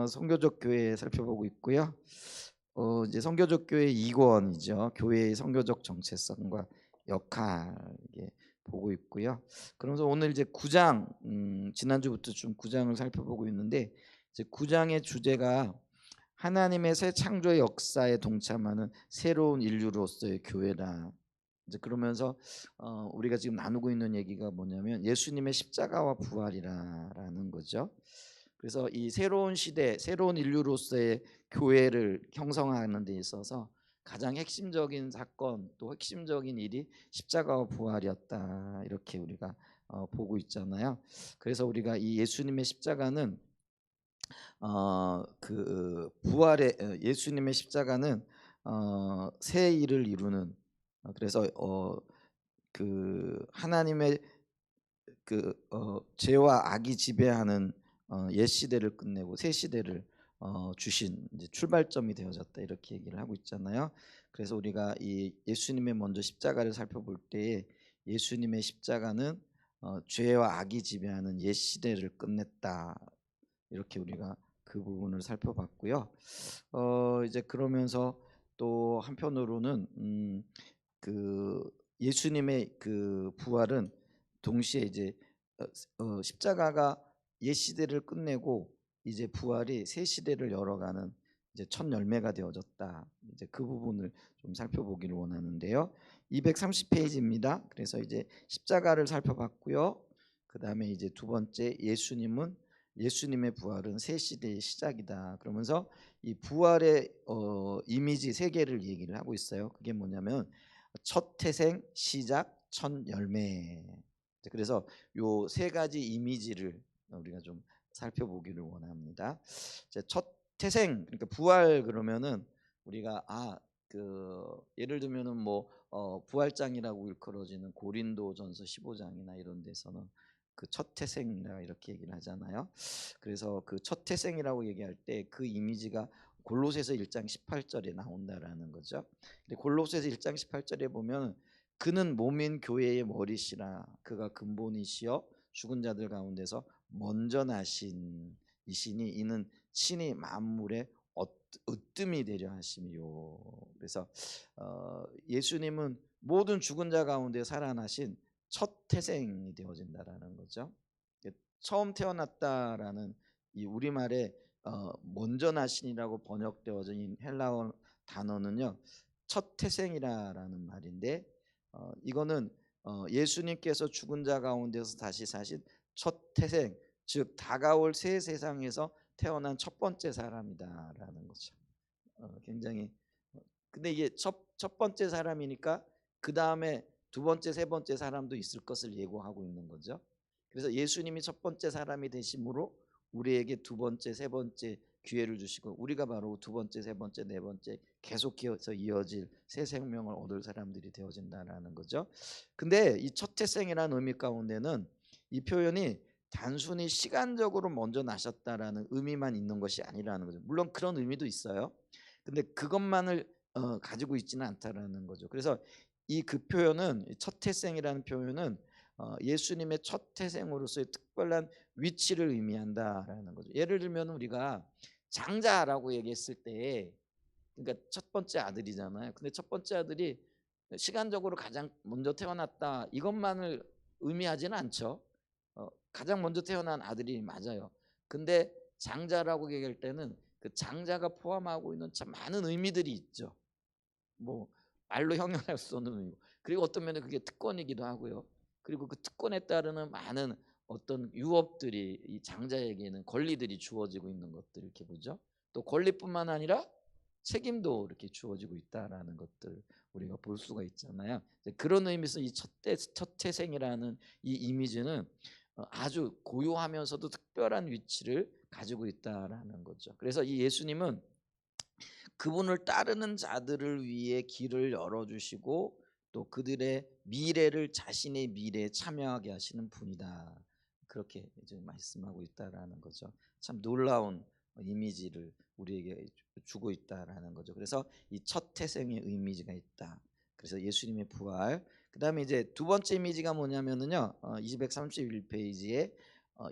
선교적 교회 살펴보고 있고요. 이제 선교적 교회 2권이죠. 교회의 선교적 정체성과 역할 이게 보고 있고요. 그러면서 오늘 이제 9장 지난주부터 좀 9장을 살펴보고 있는데 이제 9장의 주제가 하나님의 새 창조의 역사에 동참하는 새로운 인류로서의 교회다. 이제 그러면서 우리가 지금 나누고 있는 얘기가 뭐냐면 예수님의 십자가와 부활이라는 거죠. 그래서 이 새로운 시대, 새로운 인류로서의 교회를 형성하는 데 있어서 가장 핵심적인 사건 또 핵심적인 일이 십자가와 부활이었다. 이렇게 우리가 보고 있잖아요. 그래서 우리가 이 예수님의 십자가는 그 부활의 예수님의 십자가는 새 일을 이루는 그래서 그 하나님의 죄와 악이 지배하는 옛 시대를 끝내고 새 시대를 주신 이제 출발점이 되어졌다 이렇게 얘기를 하고 있잖아요. 그래서 우리가 이 예수님의 먼저 십자가를 살펴볼 때에 예수님의 십자가는 죄와 악이 지배하는 옛 시대를 끝냈다 이렇게 우리가 그 부분을 살펴봤고요. 이제 그러면서 또 한편으로는 그 예수님의 그 부활은 동시에 이제 십자가가 옛 시대를 끝내고 이제 부활이 새 시대를 열어가는 이제 첫 열매가 되어졌다. 이제 그 부분을 좀 살펴보기를 원하는데요. 230페이지입니다. 그래서 이제 십자가를 살펴봤고요. 그 다음에 이제 두 번째 예수님의 부활은 새 시대의 시작이다. 그러면서 이 부활의 이미지 세 개를 얘기를 하고 있어요. 그게 뭐냐면 첫 태생, 시작, 첫 열매. 그래서 요 세 가지 이미지를 우리가 좀 살펴보기를 원합니다. 첫 태생, 그러니까 부활 그러면은 우리가 예를 들면은 뭐 부활장이라고 일컬어지는 고린도전서 15장이나 이런 데서는 그 첫 태생이라 이렇게 얘기를 하잖아요. 그래서 그 첫 태생이라고 얘기할 때 그 이미지가 골로새서 1장 18절에 나온다라는 거죠. 근데 골로새서 1장 18절에 보면 그는 몸인 교회의 머리시라 그가 근본이시여 죽은 자들 가운데서 먼저 나신 이시니 이는 친히 만물의 으뜸이 되려 하심이요. 그래서 예수님은 모든 죽은 자 가운데 살아나신 첫 태생이 되어진다라는 거죠. 처음 태어났다라는 이 우리말에 먼저 나신이라고 번역되어진 헬라어 단어는요 첫 태생이라는 말인데 이거는 예수님께서 죽은 자 가운데서 다시 사신 첫 태생 즉 다가올 새 세상에서 태어난 첫 번째 사람이다라는 거죠. 굉장히 근데 이게 첫 번째 사람이니까 그 다음에 두 번째 세 번째 사람도 있을 것을 예고하고 있는 거죠. 그래서 예수님이 첫 번째 사람이 되심으로 우리에게 두 번째 세 번째 기회를 주시고 우리가 바로 두 번째 세 번째 네 번째 계속해서 이어질 새 생명을 얻을 사람들이 되어진다라는 거죠. 근데 이 첫 태생이라는 의미 가운데는 이 표현이 단순히 시간적으로 먼저 나셨다라는 의미만 있는 것이 아니라는 거죠. 물론 그런 의미도 있어요. 근데 그것만을 가지고 있지는 않다라는 거죠. 그래서 이 그 표현은 첫 태생이라는 표현은 예수님의 첫 태생으로서의 특별한 위치를 의미한다라는 거죠. 예를 들면 우리가 장자라고 얘기했을 때 그러니까 첫 번째 아들이잖아요. 근데 첫 번째 아들이 시간적으로 가장 먼저 태어났다 이것만을 의미하지는 않죠. 가장 먼저 태어난 아들이 맞아요. 근데 장자라고 얘기할 때는 그 장자가 포함하고 있는 참 많은 의미들이 있죠. 뭐 말로 형용할 수 없는 의미. 그리고 어떤 면에 그게 특권이기도 하고요. 그리고 그 특권에 따르는 많은 어떤 유업들이 이 장자에게는 권리들이 주어지고 있는 것들 이렇게 보죠. 또 권리뿐만 아니라 책임도 이렇게 주어지고 있다라는 것들 우리가 볼 수가 있잖아요. 그런 의미에서 이 첫 태생이라는 이 이미지는 아주 고요하면서도 특별한 위치를 가지고 있다라는 거죠. 그래서 이 예수님은 그분을 따르는 자들을 위해 길을 열어주시고 또 그들의 미래를 자신의 미래에 참여하게 하시는 분이다. 그렇게 이제 말씀하고 있다라는 거죠. 참 놀라운 이미지를 우리에게 주고 있다라는 거죠. 그래서 이 첫 태생의 이미지가 있다. 그래서 예수님의 부활. 그다음에 이제 두 번째 이미지가 뭐냐면은요. 231페이지에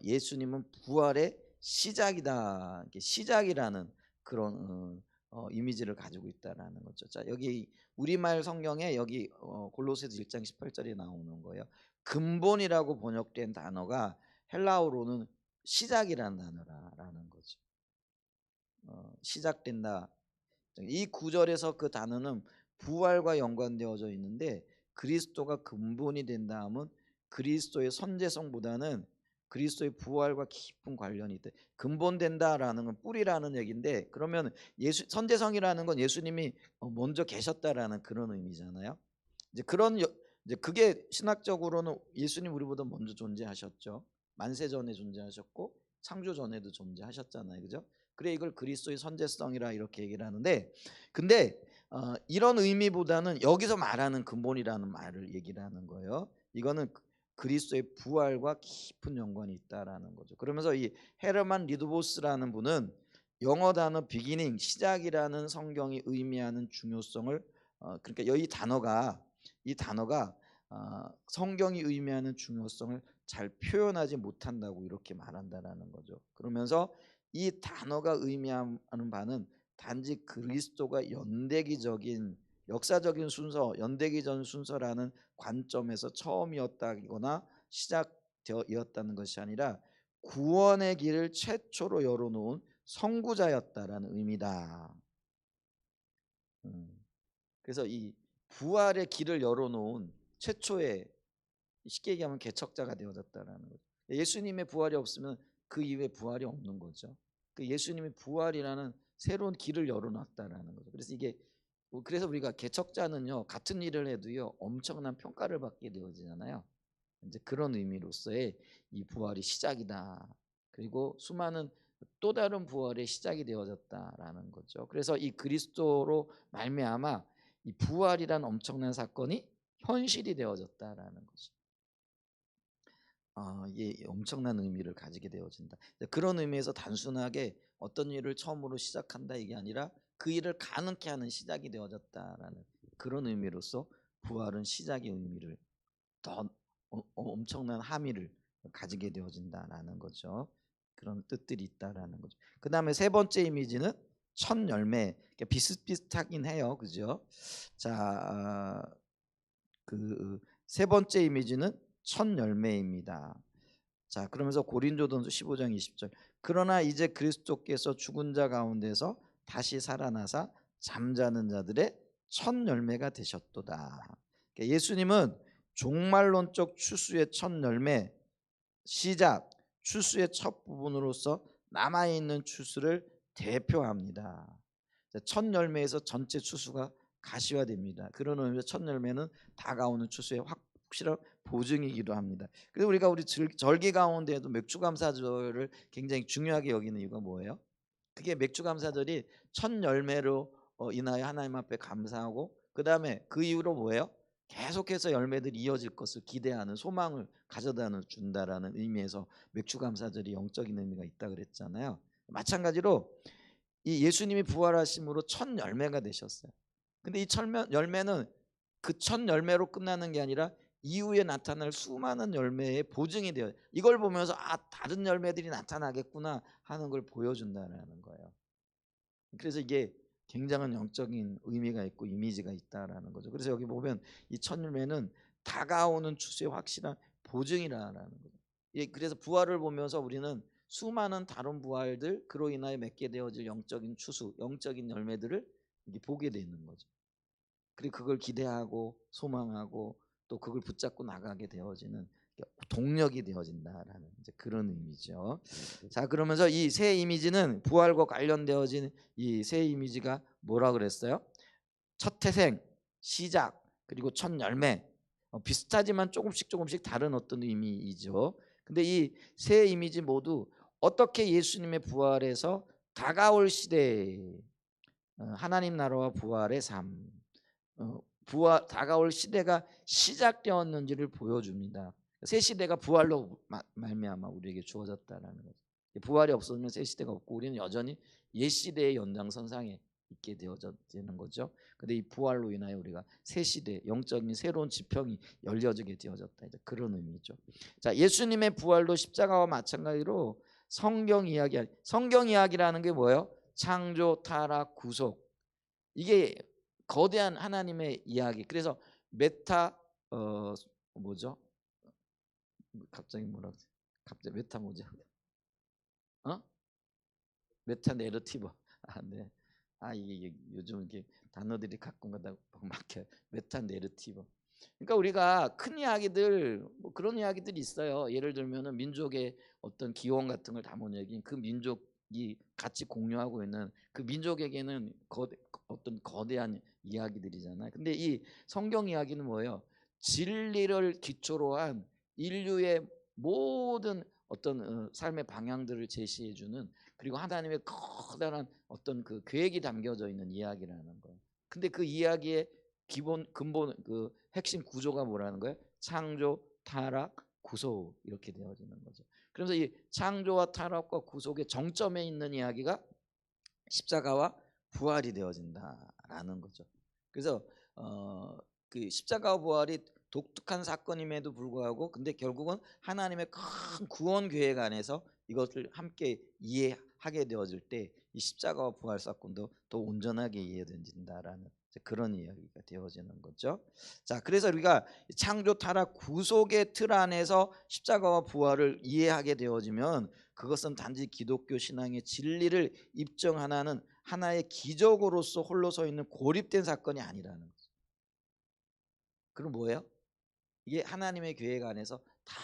예수님은 부활의 시작이다. 이게 시작이라는 그런 이미지를 가지고 있다라는 거죠. 자, 여기 우리말 성경에 여기 골로새서 1장 18절에 나오는 거예요. 근본이라고 번역된 단어가 헬라어로는 시작이라는 단어라는 거죠. 시작된다. 이 구절에서 그 단어는 부활과 연관되어져 있는데, 그리스도가 근본이 된다 하면 그리스도의 선제성보다는 그리스도의 부활과 깊은 관련이 있다. 근본된다라는 건 뿌리라는 얘기인데, 그러면 선제성이라는 건 예수님이 먼저 계셨다라는 그런 의미잖아요. 이제 이제 그게 신학적으로는 예수님 우리보다 먼저 존재하셨죠. 만세 전에 존재하셨고 창조 전에도 존재하셨잖아요, 그죠? 그래, 이걸 그리스도의 선제성이라 이렇게 얘기를 하는데, 근데 이런 의미보다는 여기서 말하는 근본이라는 말을 얘기를 하는 거예요. 이거는 그리스도의 부활과 깊은 연관이 있다라는 거죠. 그러면서 이 헤르만 리드보스라는 분은 영어 단어 비기닝, 시작이라는 성경이 의미하는 중요성을 그러니까 이 단어가 성경이 의미하는 중요성을 잘 표현하지 못한다고 이렇게 말한다라는 거죠. 그러면서 이 단어가 의미하는 바는 단지 그리스도가 연대기적인 역사적인 순서, 연대기 전 순서라는 관점에서 처음이었다거나 시작되었다는 것이 아니라 구원의 길을 최초로 열어놓은 선구자였다라는 의미다. 그래서 이 부활의 길을 열어놓은 최초의, 쉽게 얘기하면 개척자가 되어졌다라는 거죠. 예수님의 부활이 없으면 그 이후에 부활이 없는 거죠. 그 예수님의 부활이라는 새로운 길을 열어놨다라는 거죠. 그래서 우리가 개척자는요, 같은 일을 해도요 엄청난 평가를 받게 되어지잖아요. 이제 그런 의미로서의 이 부활이 시작이다. 그리고 수많은 또 다른 부활의 시작이 되어졌다라는 거죠. 그래서 이 그리스도로 말미암아 이 부활이란 엄청난 사건이 현실이 되어졌다라는 거죠. 이게 엄청난 의미를 가지게 되어진다. 그런 의미에서 단순하게 어떤 일을 처음으로 시작한다 이게 아니라 그 일을 가능케 하는 시작이 되어졌다라는 그런 의미로서 부활은 시작의 의미를 더 엄청난 함의를 가지게 되어진다라는 거죠. 그런 뜻들이 있다라는 거죠. 그 다음에 세 번째 이미지는 첫 열매. 비슷비슷하긴 해요, 그죠? 자, 그 세 번째 이미지는 첫 열매입니다. 자, 그러면서 고린도전서 15장 20절. 그러나 이제 그리스도께서 죽은 자 가운데서 다시 살아나사 잠자는 자들의 첫 열매가 되셨도다. 예수님은 종말론적 추수의 첫 열매, 시작, 추수의 첫 부분으로서 남아있는 추수를 대표합니다. 첫 열매에서 전체 추수가 가시화됩니다. 그런 의미에서 첫 열매는 다가오는 추수의 확실한 보증이기도 합니다. 그래서 우리가 우리 절기 가운데에도 맥주감사절을 굉장히 중요하게 여기는 이유가 뭐예요? 그게 맥주감사절이 첫 열매로 인하여 하나님 앞에 감사하고, 그 다음에 그 이후로 뭐예요? 계속해서 열매들이 이어질 것을 기대하는 소망을 가져다 준다라는 의미에서 맥주감사절이 영적인 의미가 있다 그랬잖아요. 마찬가지로 이 예수님이 부활하심으로 첫 열매가 되셨어요. 근데 이 첫 열매는 그 첫 열매로 끝나는 게 아니라 이후에 나타날 수많은 열매의 보증이 되어요. 이걸 보면서 다른 열매들이 나타나겠구나 하는 걸 보여준다는 거예요. 그래서 이게 굉장한 영적인 의미가 있고 이미지가 있다라는 거죠. 그래서 여기 보면 이 첫 열매는 다가오는 추수의 확실한 보증이라는 거죠. 그래서 부활을 보면서 우리는 수많은 다른 부활들, 그로 인하여 맺게 되어질 영적인 추수, 영적인 열매들을 보게 되는 거죠. 그리고 그걸 기대하고 소망하고 또 그걸 붙잡고 나가게 되어지는 동력이 되어진다라는 이제 그런 의미죠. 자, 그러면서 이 새 이미지는 부활과 관련되어진 이 새 이미지가 뭐라 그랬어요? 첫 태생, 시작, 그리고 첫 열매. 비슷하지만 조금씩 다른 어떤 의미이죠. 근데 이 새 이미지 모두 어떻게 예수님의 부활에서 다가올 시대, 하나님 나라와 부활의 삶, 부활 다가올 시대가 시작되었는지를 보여줍니다. 새 시대가 부활로 말미암아 우리에게 주어졌다라는 거죠. 부활이 없어지면 새 시대가 없고 우리는 여전히 옛 시대의 연장선상에 있게 되어지는 거죠. 근데 이 부활로 인하여 우리가 새 시대, 영적인 새로운 지평이 열려지게 되어졌다. 이제 그런 의미죠. 자, 예수님의 부활도 십자가와 마찬가지로 성경 이야기라는 게 뭐예요? 창조, 타락, 구속. 이게 거대한 하나님의 이야기. 그래서 메타 뭐죠? 갑자기 뭐라 그러지? 갑자기 메타 뭐죠? 어? 메타 내러티브. 아, 네. 아, 이게 요즘 이게 단어들이 가끔가다 막혀. 메타 내러티브. 그러니까 우리가 큰 이야기들 뭐 그런 이야기들이 있어요. 예를 들면은 민족의 어떤 기원 같은 걸 담은 얘기, 그 민족이 같이 공유하고 있는 그 민족에게는 어떤 거대한 이야기들이잖아요. 근데 이 성경 이야기는 뭐예요? 진리를 기초로 한 인류의 모든 어떤 삶의 방향들을 제시해주는, 그리고 하나님의 커다란 어떤 그 계획이 담겨져 있는 이야기라는 거예요. 근데 그 이야기의 기본 근본 그 핵심 구조가 뭐라는 거예요? 창조, 타락, 구속 이렇게 되어지는 거죠. 그래서 이 창조와 타락과 구속의 정점에 있는 이야기가 십자가와 부활이 되어진다라는 거죠. 그래서 그 십자가와 부활이 독특한 사건임에도 불구하고 근데 결국은 하나님의 큰 구원 계획 안에서 이것을 함께 이해하게 되어질 때 이 십자가와 부활 사건도 더 온전하게 이해된다라는 그런 이야기가 되어지는 거죠. 자, 그래서 우리가 창조, 타락, 구속의 틀 안에서 십자가와 부활을 이해하게 되어지면 그것은 단지 기독교 신앙의 진리를 입증하는 하나의 기적으로서 홀로 서 있는 고립된 사건이 아니라는 거죠. 그럼 뭐예요? 이게 하나님의 계획 안에서 다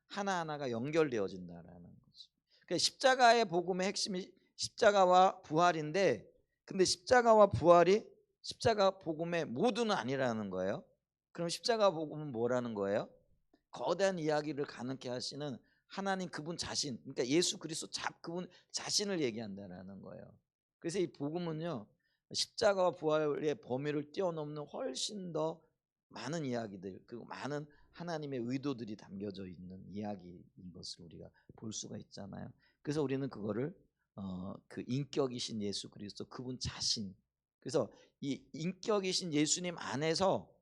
하나하나가 연결되어진다라는 거죠. 그러니까 십자가의 복음의 핵심이 십자가와 부활인데, 근데 십자가와 부활이 십자가 복음의 모두는 아니라는 거예요. 그럼 십자가 복음은 뭐라는 거예요? 거대한 이야기를 가능케 하시는 하나님 그분 자신, 그러니까 예수 그리스도 그분 자신을 얘기한다라는 거예요. 그래서 이 복음은요, 십자가와 부활의 범위를 뛰어넘는 훨씬 더 많은 이야기들, 그리고 많은 하나님의 의도들이 담겨져 있는 이야기인 것을 우리가 볼 수가 있잖아요. 그래서 우리는 그거를 그 인격이신 예수 그리스도 그분 자신, 그래서 이 인격이신 예수님 안에서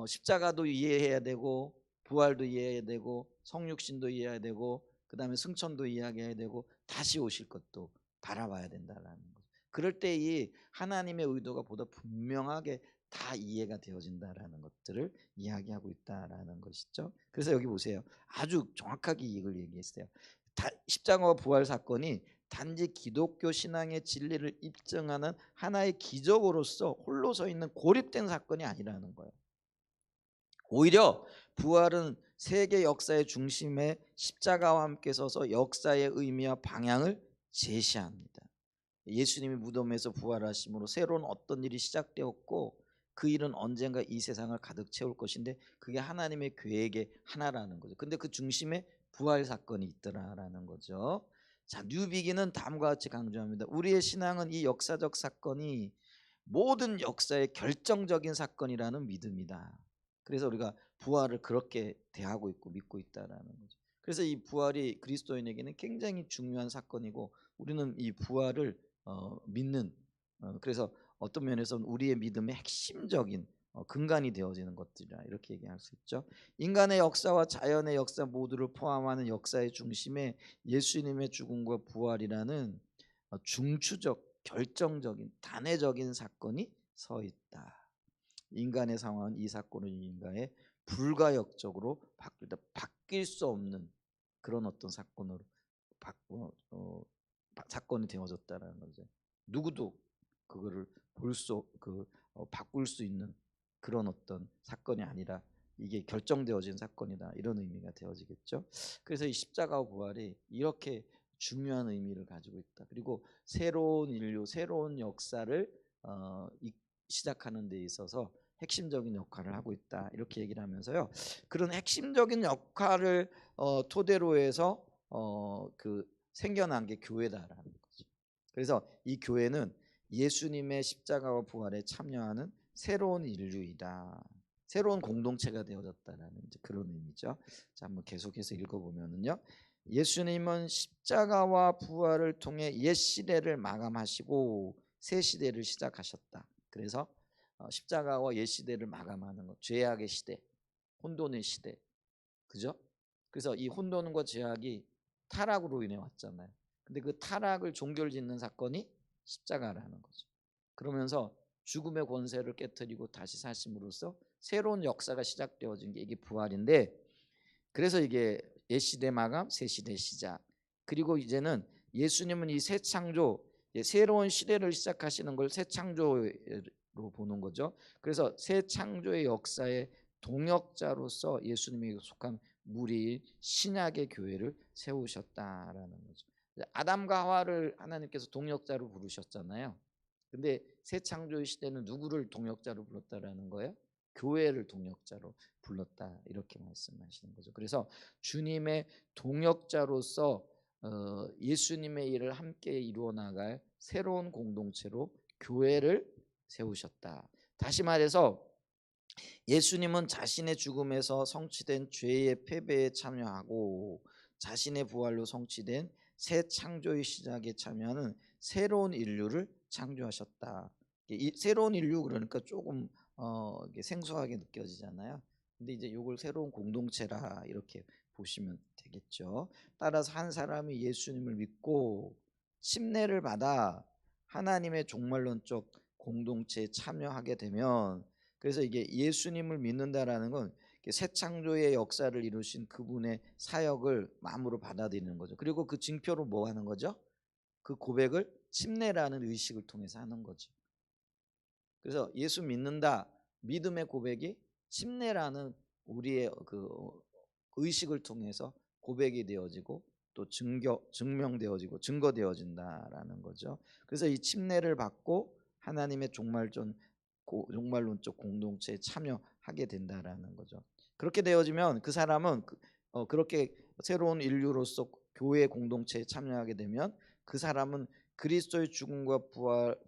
십자가도 이해해야 되고 부활도 이해해야 되고 성육신도 이해해야 되고 그다음에 승천도 이해해야 되고 다시 오실 것도 바라봐야 된다라는 거죠. 그럴 때 이 하나님의 의도가 보다 분명하게 다 이해가 되어진다라는 것들을 이야기하고 있다라는 것이죠. 그래서 여기 보세요. 아주 정확하게 이걸 얘기했어요. 십자가와 부활 사건이 단지 기독교 신앙의 진리를 입증하는 하나의 기적으로서 홀로 서 있는 고립된 사건이 아니라는 거예요. 오히려 부활은 세계 역사의 중심에 십자가와 함께 서서 역사의 의미와 방향을 제시합니다. 예수님이 무덤에서 부활하심으로 새로운 어떤 일이 시작되었고 그 일은 언젠가 이 세상을 가득 채울 것인데 그게 하나님의 계획의 하나라는 거죠. 근데 그 중심에 부활 사건이 있더라라는 거죠. 자, 뉴비기는 다음과 같이 강조합니다. 우리의 신앙은 이 역사적 사건이 모든 역사의 결정적인 사건이라는 믿음이다. 그래서 우리가 부활을 그렇게 대하고 있고 믿고 있다라는 거죠. 그래서 이 부활이 그리스도인에게는 굉장히 중요한 사건이고 우리는 이 부활을 믿는 그래서 어떤 면에서는 우리의 믿음의 핵심적인 근간이 되어지는 것들이라 이렇게 얘기할 수 있죠. 인간의 역사와 자연의 역사 모두를 포함하는 역사의 중심에 예수님의 죽음과 부활이라는 중추적 결정적인 단회적인 사건이 서 있다. 인간의 상황은 이 사건은 인간의 불가역적으로 바뀔 수 없는 그런 어떤 사건으로 사건이 되어졌다라는 거죠. 누구도 그거를 바꿀 수 있는 그런 어떤 사건이 아니라 이게 결정되어진 사건이다 이런 의미가 되어지겠죠. 그래서 이 십자가와 부활이 이렇게 중요한 의미를 가지고 있다. 그리고 새로운 인류, 새로운 역사를 시작하는 데 있어서 핵심적인 역할을 하고 있다 이렇게 얘기를 하면서요. 그런 핵심적인 역할을 토대로 해서 그 생겨난 게 교회다라는 거죠. 그래서 이 교회는 예수님의 십자가와 부활에 참여하는 새로운 인류이다. 새로운 공동체가 되어졌다라는 그런 의미죠. 자, 한번 계속해서 읽어보면은요. 예수님은 십자가와 부활을 통해 옛 시대를 마감하시고 새 시대를 시작하셨다. 그래서 십자가와 옛 시대를 마감하는 것, 죄악의 시대, 혼돈의 시대, 그죠? 그래서 이 혼돈과 죄악이 타락으로 인해 왔잖아요. 근데 그 타락을 종결짓는 사건이 십자가라는 거죠. 그러면서 죽음의 권세를 깨뜨리고 다시 사심으로써 새로운 역사가 시작되어진 게 이게 부활인데, 그래서 이게 옛시대 마감, 새시대 시작. 그리고 이제는 예수님은 이 새 창조, 새로운 시대를 시작하시는 걸 새 창조로 보는 거죠. 그래서 새 창조의 역사의 동역자로서 예수님이 속한 무리 신약의 교회를 세우셨다라는 거죠. 아담과 하와를 하나님께서 동역자로 부르셨잖아요. 근데 새 창조의 시대는 누구를 동역자로 불렀다라는 거예요? 교회를 동역자로 불렀다, 이렇게 말씀하시는 거죠. 그래서 주님의 동역자로서 예수님의 일을 함께 이루어 나갈 새로운 공동체로 교회를 세우셨다. 다시 말해서 예수님은 자신의 죽음에서 성취된 죄의 패배에 참여하고 자신의 부활로 성취된 새 창조의 시작에 참여하는 새로운 인류를 창조하셨다. 이 새로운 인류 그러니까 조금 이게 생소하게 느껴지잖아요. 근데 이제 이걸 새로운 공동체라 이렇게 보시면 되겠죠. 따라서 한 사람이 예수님을 믿고 침례를 받아 하나님의 종말론적 공동체에 참여하게 되면, 그래서 이게 예수님을 믿는다라는 건 새 창조의 역사를 이루신 그분의 사역을 마음으로 받아들이는 거죠. 그리고 그 징표로 뭐 하는 거죠? 그 고백을 침례라는 의식을 통해서 하는 거죠. 그래서 예수 믿는다, 믿음의 고백이 침례라는 우리의 그 의식을 통해서 고백이 되어지고 또 증명되어지고 증거되어진다라는 거죠. 그래서 이 침례를 받고 하나님의 종말론적 공동체에 참여하게 된다라는 거죠. 그렇게 되어지면 그 사람은 그렇게 새로운 인류로서 교회 공동체에 참여하게 되면 그 사람은 그리스도의 죽음과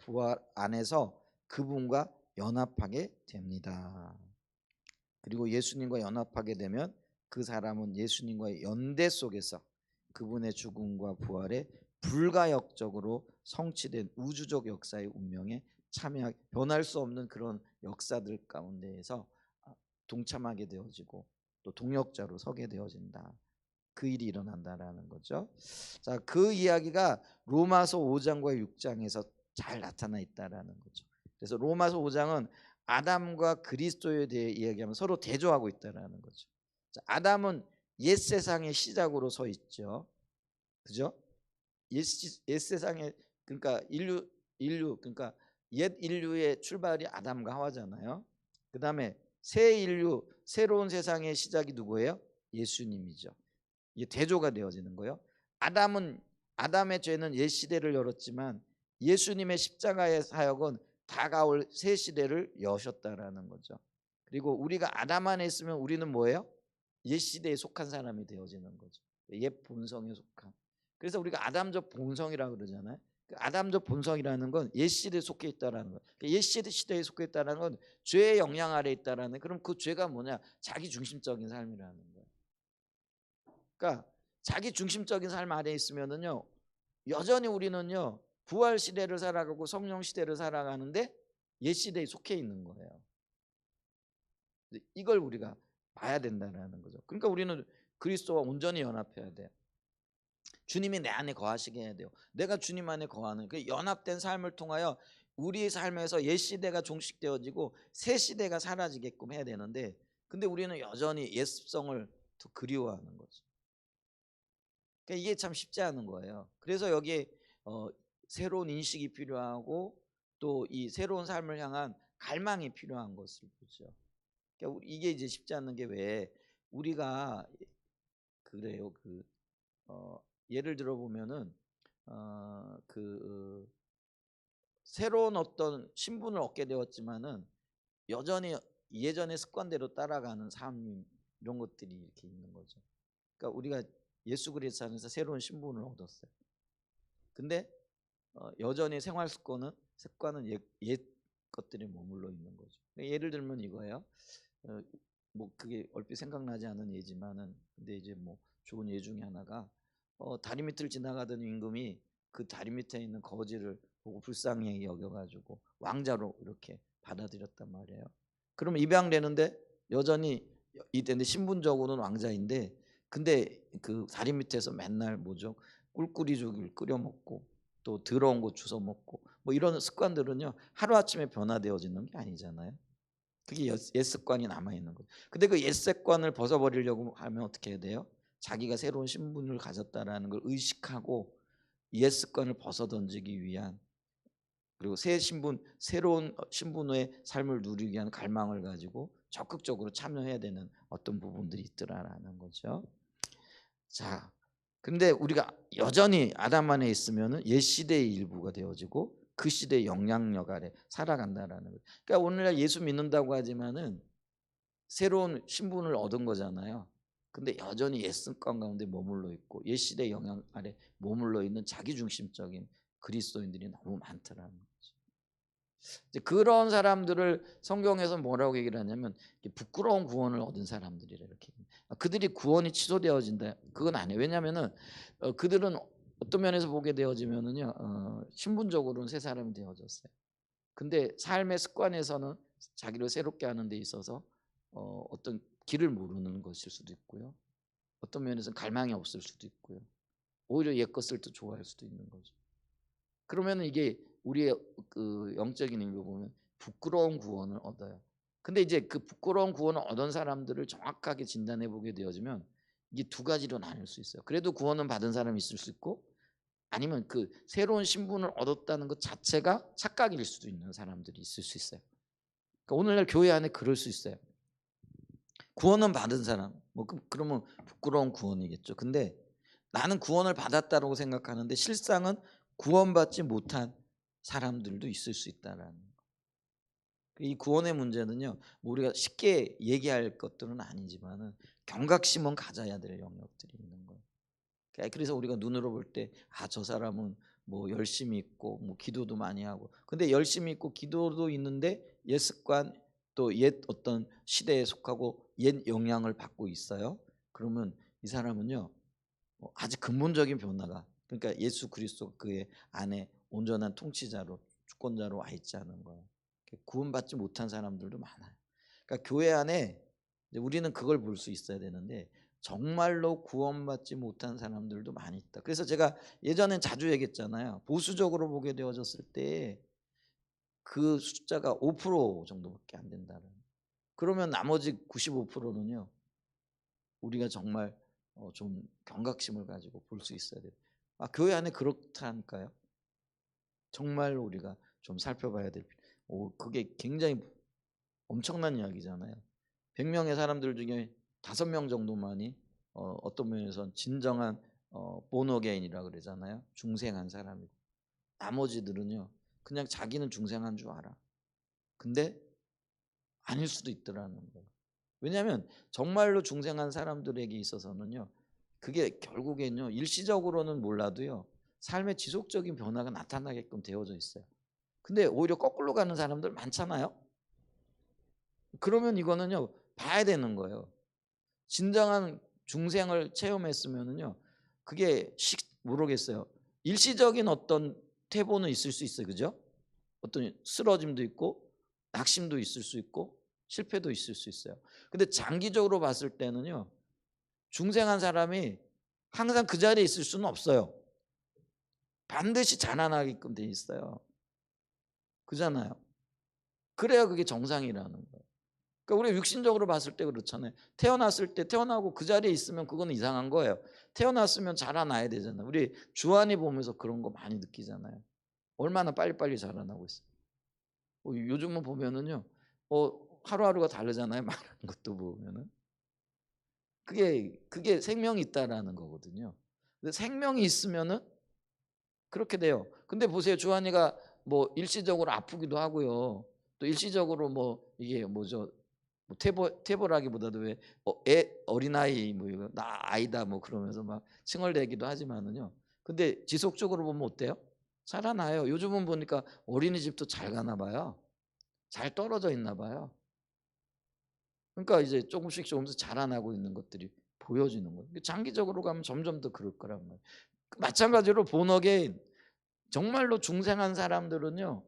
부활 안에서 그분과 연합하게 됩니다. 그리고 예수님과 연합하게 되면 그 사람은 예수님과의 연대 속에서 그분의 죽음과 부활에 불가역적으로 성취된 우주적 역사의 운명에 변할 수 없는 그런 역사들 가운데에서 동참하게 되어지고 또 동역자로 서게 되어진다. 그 일이 일어난다라는 거죠. 자, 그 이야기가 로마서 5장과 6장에서 잘 나타나 있다라는 거죠. 그래서 로마서 5장은 아담과 그리스도에 대해 이야기하면 서로 대조하고 있다라는 거죠. 자, 아담은 옛 세상의 시작으로 서 있죠. 그죠? 옛 세상에, 그러니까 인류 그러니까 옛 인류의 출발이 아담과 하와잖아요. 그다음에 새 인류, 새로운 세상의 시작이 누구예요? 예수님이죠. 이게 대조가 되어지는 거예요. 아담의 죄는 옛 시대를 열었지만 예수님의 십자가의 사역은 다가올 새 시대를 여셨다라는 거죠. 그리고 우리가 아담 안에 있으면 우리는 뭐예요? 옛 시대에 속한 사람이 되어지는 거죠. 옛 본성에 속한. 그래서 우리가 아담적 본성이라고 그러잖아요. 그 아담적 본성이라는 건 옛 시대에 속해 있다라는 거예요. 옛 시대에 속해 있다라는 건 죄의 영향 아래 있다라는. 그럼 그 죄가 뭐냐? 자기 중심적인 삶이라는 거예요. 그러니까 자기 중심적인 삶 아래 있으면은요, 여전히 우리는요 부활 시대를 살아가고 성령 시대를 살아가는데 옛 시대에 속해 있는 거예요. 이걸 우리가 봐야 된다는 거죠. 그러니까 우리는 그리스도와 온전히 연합해야 돼요. 주님이 내 안에 거하시게 해야 돼요. 내가 주님 안에 거하는 그 연합된 삶을 통하여 우리의 삶에서 옛 시대가 종식되어지고 새 시대가 사라지게끔 해야 되는데, 근데 우리는 여전히 옛 습성을 더 그리워하는 거죠. 그러니까 이게 참 쉽지 않은 거예요. 그래서 여기에 새로운 인식이 필요하고 또 이 새로운 삶을 향한 갈망이 필요한 것을 보죠. 그러니까 이게 이제 쉽지 않는 게 왜 우리가 그래요. 예를 들어 보면은 새로운 어떤 신분을 얻게 되었지만은 여전히 예전의 습관대로 따라가는 삶, 이런 것들이 이렇게 있는 거죠. 그러니까 우리가 예수 그리스도 안에서 새로운 신분을 얻었어요. 근데 여전히 생활 습관은 옛 것들이 머물러 있는 거죠. 예를 들면 이거예요. 뭐 그게 얼핏 생각나지 않은 예지만은, 근데 이제 뭐 좋은 예 중에 하나가 다리 밑을 지나가던 임금이 그 다리 밑에 있는 거지를 보고 불쌍히 여겨가지고 왕자로 이렇게 받아들였단 말이에요. 그러면 입양되는데 여전히 이때는 신분적으로는 왕자인데 근데 그 다리 밑에서 맨날 뭐죠? 꿀꿀이죽을 끓여 먹고 또 더러운 거 주워 먹고 뭐 이런 습관들은요 하루아침에 변화되어지는 게 아니잖아요. 그게 옛 습관이 남아 있는 거죠. 근데 그 옛 습관을 벗어버리려고 하면 어떻게 해야 돼요? 자기가 새로운 신분을 가졌다라는 걸 의식하고 옛 습관을 벗어던지기 위한, 그리고 새 신분, 새로운 신분의 삶을 누리기 위한 갈망을 가지고 적극적으로 참여해야 되는 어떤 부분들이 있더라라는 거죠. 자, 근데 우리가 여전히 아담 안에 있으면은 옛 시대의 일부가 되어지고 그 시대의 영향력 아래 살아간다라는 거예요. 그러니까 오늘날 예수 믿는다고 하지만은 새로운 신분을 얻은 거잖아요. 근데 여전히 옛 습관 가운데 머물러 있고 옛 시대의 영향 아래 머물러 있는 자기중심적인 그리스도인들이 너무 많더라는 거죠. 이제 그런 사람들을 성경에서 뭐라고 얘기를 하냐면 부끄러운 구원을 얻은 사람들이라 이렇게. 그들이 구원이 취소되어진다. 그건 아니에요. 왜냐하면은 그들은 어떤 면에서 보게 되어지면은요 신분적으로는 새 사람이 되어졌어요. 근데 삶의 습관에서는 자기를 새롭게 하는 데 있어서 어떤 길을 모르는 것일 수도 있고요. 어떤 면에서는 갈망이 없을 수도 있고요. 오히려 옛 것을 더 좋아할 수도 있는 거죠. 그러면은 이게 우리의 그 영적인 의미로 보면 부끄러운 구원을 얻어요. 근데 이제 그 부끄러운 구원을 얻은 사람들을 정확하게 진단해 보게 되어지면 이게 두 가지로 나눌 수 있어요. 그래도 구원은 받은 사람이 있을 수 있고, 아니면 그 새로운 신분을 얻었다는 것 자체가 착각일 수도 있는 사람들이 있을 수 있어요. 그러니까 오늘날 교회 안에 그럴 수 있어요. 구원은 받은 사람, 뭐 그러면 부끄러운 구원이겠죠. 근데 나는 구원을 받았다고 생각하는데 실상은 구원받지 못한 사람들도 있을 수 있다라는 거. 이 구원의 문제는요, 뭐 우리가 쉽게 얘기할 것들은 아니지만은 경각심은 가져야 될 영역들이 있는 거예요. 그래서 우리가 눈으로 볼 때 저 사람은 뭐 열심히 있고 뭐 기도도 많이 하고, 근데 열심히 있고 기도도 있는데 옛 습관 또 옛 어떤 시대에 속하고 옛 영향을 받고 있어요. 그러면 이 사람은요 아직 근본적인 변화가, 그러니까 예수 그리스도 그의 안에 온전한 통치자로 주권자로 와 있지 않은 거예요. 구원받지 못한 사람들도 많아요. 그러니까 교회 안에 이제 우리는 그걸 볼 수 있어야 되는데 정말로 구원받지 못한 사람들도 많이 있다. 그래서 제가 예전엔 자주 얘기했잖아요. 보수적으로 보게 되어졌을 때 그 숫자가 5% 정도밖에 안 된다는. 그러면 나머지 95%는요. 우리가 정말 좀 경각심을 가지고 볼 수 있어야 돼요. 교회 안에 그렇다니까요. 정말 우리가 좀 살펴봐야 될 그게 굉장히 엄청난 이야기잖아요. 100명의 사람들 중에 5명 정도만이 어떤 면에서는 진정한 본어게인이라 그러잖아요. 중생한 사람이고 나머지들은요 그냥 자기는 중생한 줄 알아. 근데 아닐 수도 있더라는 거예요. 왜냐하면 정말로 중생한 사람들에게 있어서는요 그게 결국엔요 일시적으로는 몰라도요 삶의 지속적인 변화가 나타나게끔 되어져 있어요. 근데 오히려 거꾸로 가는 사람들 많잖아요. 그러면 이거는요 봐야 되는 거예요. 진정한 중생을 체험했으면은요 그게 모르겠어요. 일시적인 어떤 퇴보는 있을 수 있어요. 그죠? 어떤 쓰러짐도 있고 낙심도 있을 수 있고 실패도 있을 수 있어요. 근데 장기적으로 봤을 때는요 중생한 사람이 항상 그 자리에 있을 수는 없어요. 반드시 자라나게끔 돼 있어요. 그잖아요. 그래야 그게 정상이라는 거예요. 그러니까 우리가 육신적으로 봤을 때 그렇잖아요. 태어났을 때 태어나고 그 자리에 있으면 그거는 이상한 거예요. 태어났으면 자라나야 되잖아요. 우리 주한이 보면서 그런 거 많이 느끼잖아요. 얼마나 빨리빨리 자라나고 있어요. 요즘은 보면은요. 하루하루가 다르잖아요. 말하는 것도 보면은. 그게 생명이 있다라는 거거든요. 근데 생명이 있으면은 그렇게 돼요. 근데 보세요. 주한이가 뭐 일시적으로 아프기도 하고요. 또 일시적으로 뭐 이게 뭐죠? 뭐 퇴보라기보다도 왜 어린아이 뭐 이거 나 아이다 뭐 그러면서 막 칭얼대기도 하지만은요. 근데 지속적으로 보면 어때요? 살아나요. 요즘은 보니까 어린이집도 잘 가나 봐요. 잘 떨어져 있나 봐요. 그러니까 이제 조금씩 자라나고 있는 것들이 보여지는 거예요. 장기적으로 가면 점점 더 그럴 거란 말이에요. 마찬가지로 본어게인 정말로 중생한 사람들은요.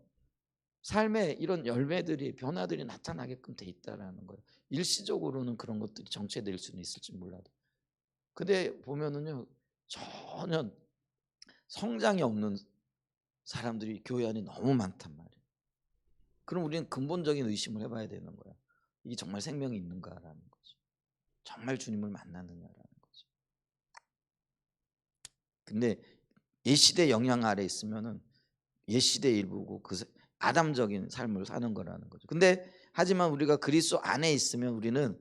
삶에 이런 열매들이 변화들이 나타나게끔 돼 있다라는 거예요. 일시적으로는 그런 것들이 정체될 수는 있을지 몰라도. 근데 보면은요 전혀 성장이 없는 사람들이 교회 안에 너무 많단 말이에요. 그럼 우리는 근본적인 의심을 해봐야 되는 거야. 이게 정말 생명이 있는가라는 거죠. 정말 주님을 만나느냐라는 거죠. 근데 옛시대 영향 아래 있으면은 옛시대 일부고 아담적인 삶을 사는 거라는 거죠. 근데 하지만 우리가 그리스도 안에 있으면 우리는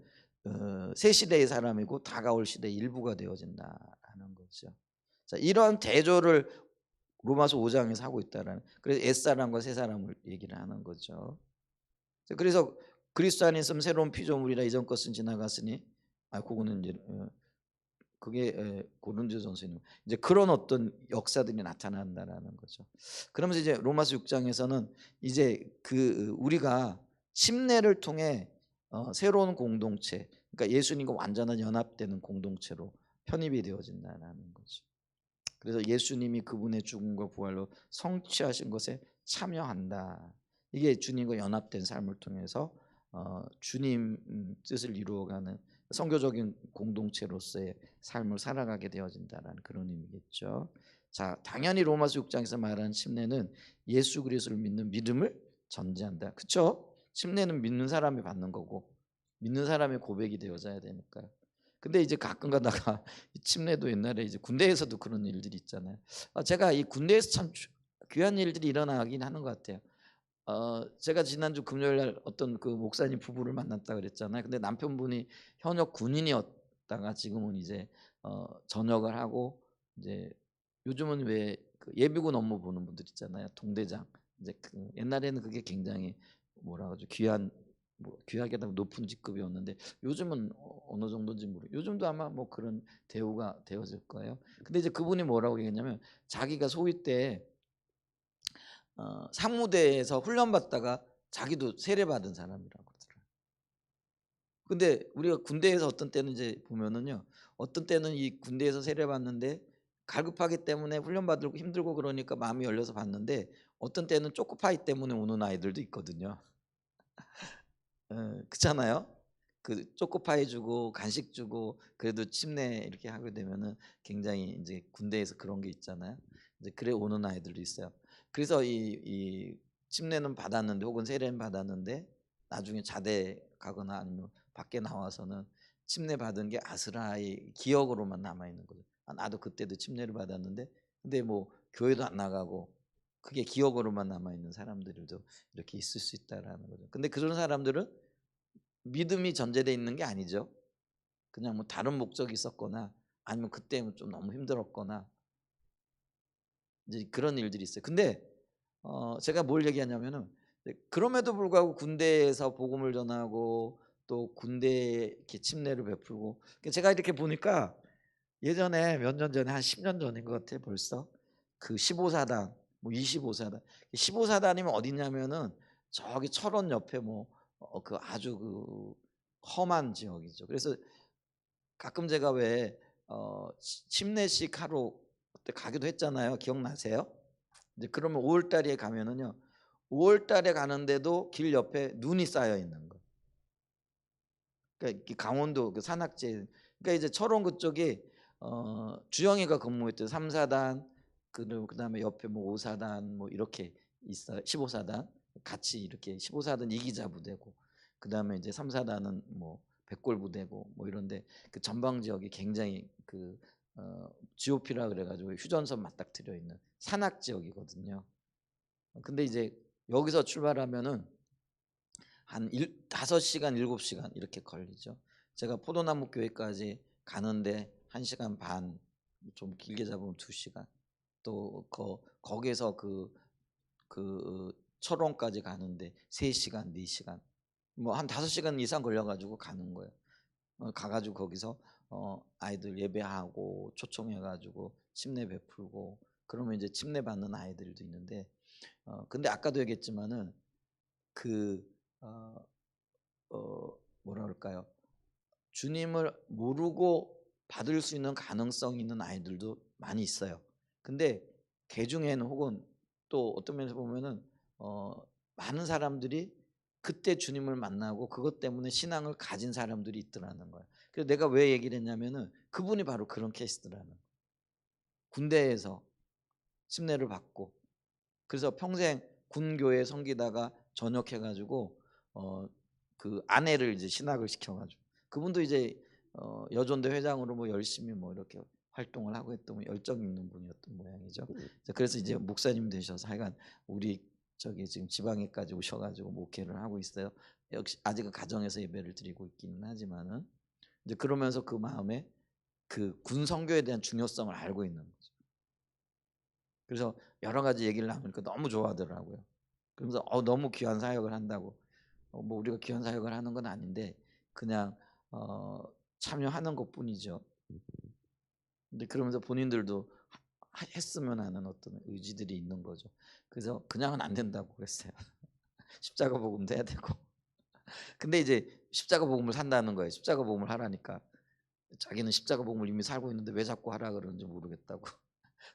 새 시대의 사람이고 다가올 시대의 일부가 되어진다라는 거죠. 자, 이런 대조를 로마서 5장에서 하고 있다라는. 그래서 옛사람과 새사람을 얘기를 하는 거죠. 자, 그래서 그리스도 안에 있으면 새로운 피조물이라 이전 것은 지나갔으니 그거는 이제 그게 고린도전서는 이제 그런 어떤 역사들이 나타난다라는 거죠. 그러면서 이제 로마서 6장에서는 이제 우리가 침례를 통해 새로운 공동체, 그러니까 예수님과 완전한 연합되는 공동체로 편입이 되어진다라는 거죠. 그래서 예수님이 그분의 죽음과 부활로 성취하신 것에 참여한다. 이게 주님과 연합된 삶을 통해서 주님 뜻을 이루어가는 선교적인 공동체로서의 삶을 살아가게 되어진다라는 그런 의미겠죠. 자, 당연히 로마서 6장에서 말하는 침례는 예수 그리스도를 믿는 믿음을 전제한다. 그렇죠? 침례는 믿는 사람이 받는 거고 믿는 사람의 고백이 되어져야 되니까요. 근데 이제 가끔 가다가 침례도 옛날에 이제 군대에서도 그런 일들이 있잖아요. 제가 이 군대에서 참 귀한 일들이 일어나긴 하는 것 같아요. 제가 지난주 금요일 날 어떤 그 목사님 부부를 만났다 그랬잖아요. 근데 남편분이 현역 군인이었다가 지금은 이제 전역을 하고 이제 요즘은 왜 그 예비군 업무 보는 분들 있잖아요. 동대장. 이제 옛날에는 그게 굉장히 뭐라 그러죠? 귀하게도 높은 직급이었는데 요즘은 어느 정도인지 요즘도 아마 뭐 그런 대우가 되어질 거예요. 근데 이제 그분이 뭐라고 얘기했냐면 자기가 소위 때 상무대에서 훈련받다가 자기도 세례받은 사람이라고 그러더라고요. 근데 우리가 군대에서 어떤 때는 이제 보면은요. 어떤 때는 이 군대에서 세례받는데 갈급하기 때문에 훈련받고 힘들고 그러니까 마음이 열려서 받는데 어떤 때는 초코파이 때문에 오는 아이들도 있거든요. 그렇잖아요. 그 초코파이 주고 간식 주고 그래도 침례 이렇게 하게 되면은 굉장히 인제 군대에서 그런 게 있잖아요. 이제 그래 오는 아이들도 있어요. 그래서 이 침례는 받았는데 혹은 세례는 받았는데 나중에 자대 가거나 아니면 밖에 나와서는 침례 받은 게 아스라이 기억으로만 남아 있는 거죠. '아 나도 그때도 침례를 받았는데' 근데 뭐 교회도 안 나가고 그게 기억으로만 남아 있는 사람들도 이렇게 있을 수 있다라는 거죠. 근데 그런 사람들은 믿음이 전제되어 있는 게 아니죠. 그냥 뭐 다른 목적이 있었거나 아니면 그때 좀 너무 힘들었거나 이제 그런 일들이 있어요. 근데 제가 뭘 얘기하냐면은 그럼에도 불구하고 군대에서 복음을 전하고 또 군대에 이렇게 침례를 베풀고 제가 이렇게 보니까 예전에 몇 년 전에 한 10년 전인 것 같아요 벌써. 그 15사단 뭐 25사단 15사단이면 어디냐면은 저기 철원 옆에 뭐 그 아주 그 험한 지역이죠. 그래서 가끔 제가 왜 침례식 하러 그때 가기도 했잖아요. 기억나세요? 이제 그러면 5월 달에 가면은요. 5월 달에 가는데도 길 옆에 눈이 쌓여 있는 거. 그러니까 이 강원도 그 산악지 그러니까 이제 철원 그쪽이 주영이가 근무했던 3 사단 그리고 그다음에 옆에 뭐 5 사단 뭐 이렇게 있어요. 15 사단 같이 이렇게 15 사단 이기자 부대고 그다음에 이제 3 사단은 뭐 백골 부대고 뭐 이런데 그 전방 지역이 굉장히 그 GOP라 그래 가지고 휴전선 맞닥뜨려 있는 산악 지역이거든요. 근데 이제 여기서 출발하면은 한 5시간 7시간 이렇게 걸리죠. 제가 포도나무 교회까지 가는데 1시간 반, 좀 길게 잡으면 2시간. 또 거기에서 그 철원까지 가는데 3시간, 4시간. 뭐 한 5시간 이상 걸려 가지고 가는 거예요. 가 가지고 거기서 아이들 예배하고 초청해 가지고 침례 베풀고 그러면 이제 침례 받는 아이들도 있는데 근데 아까도 얘기했지만은 그 어 뭐라 그럴까요? 주님을 모르고 받을 수 있는 가능성이 있는 아이들도 많이 있어요. 근데 그 중에는 혹은 또 어떤 면에서 보면은 어 많은 사람들이 그때 주님을 만나고 그것 때문에 신앙을 가진 사람들이 있더라는 거예요. 그래서 내가 왜 얘기를 했냐면은 그분이 바로 그런 케이스더라는 거예요. 군대에서 침례를 받고 그래서 평생 군교회 섬기다가 전역해 가지고 그 아내를 이제 신학을 시켜 가지고 그분도 이제 여존대 회장으로 뭐 열심히 뭐 이렇게 활동을 하고 했던 열정 있는 분이었던 모양이죠. 그래서 이제 목사님 되셔서 하여간 우리 저기 지금 지방에까지 오셔 가지고 목회를 하고 있어요. 역시 아직은 가정에서 예배를 드리고 있기는 하지만은 이제 그러면서 그 마음에 그 군 선교에 대한 중요성을 알고 있는 거죠. 그래서 여러 가지 얘기를 나누니까 너무 좋아하더라고요. 그러면서 너무 귀한 사역을 한다고. 뭐 우리가 귀한 사역을 하는 건 아닌데 그냥 참여하는 것뿐이죠. 근데 그러면서 본인들도 했으면 하는 어떤 의지들이 있는 거죠. 그래서 그냥은 안 된다고 그랬어요. 십자가 복음도 해야 되고. 근데 이제 십자가 복음을 산다는 거예요. 십자가 복음을 하라니까. 자기는 십자가 복음을 이미 살고 있는데 왜 자꾸 하라 그러는지 모르겠다고.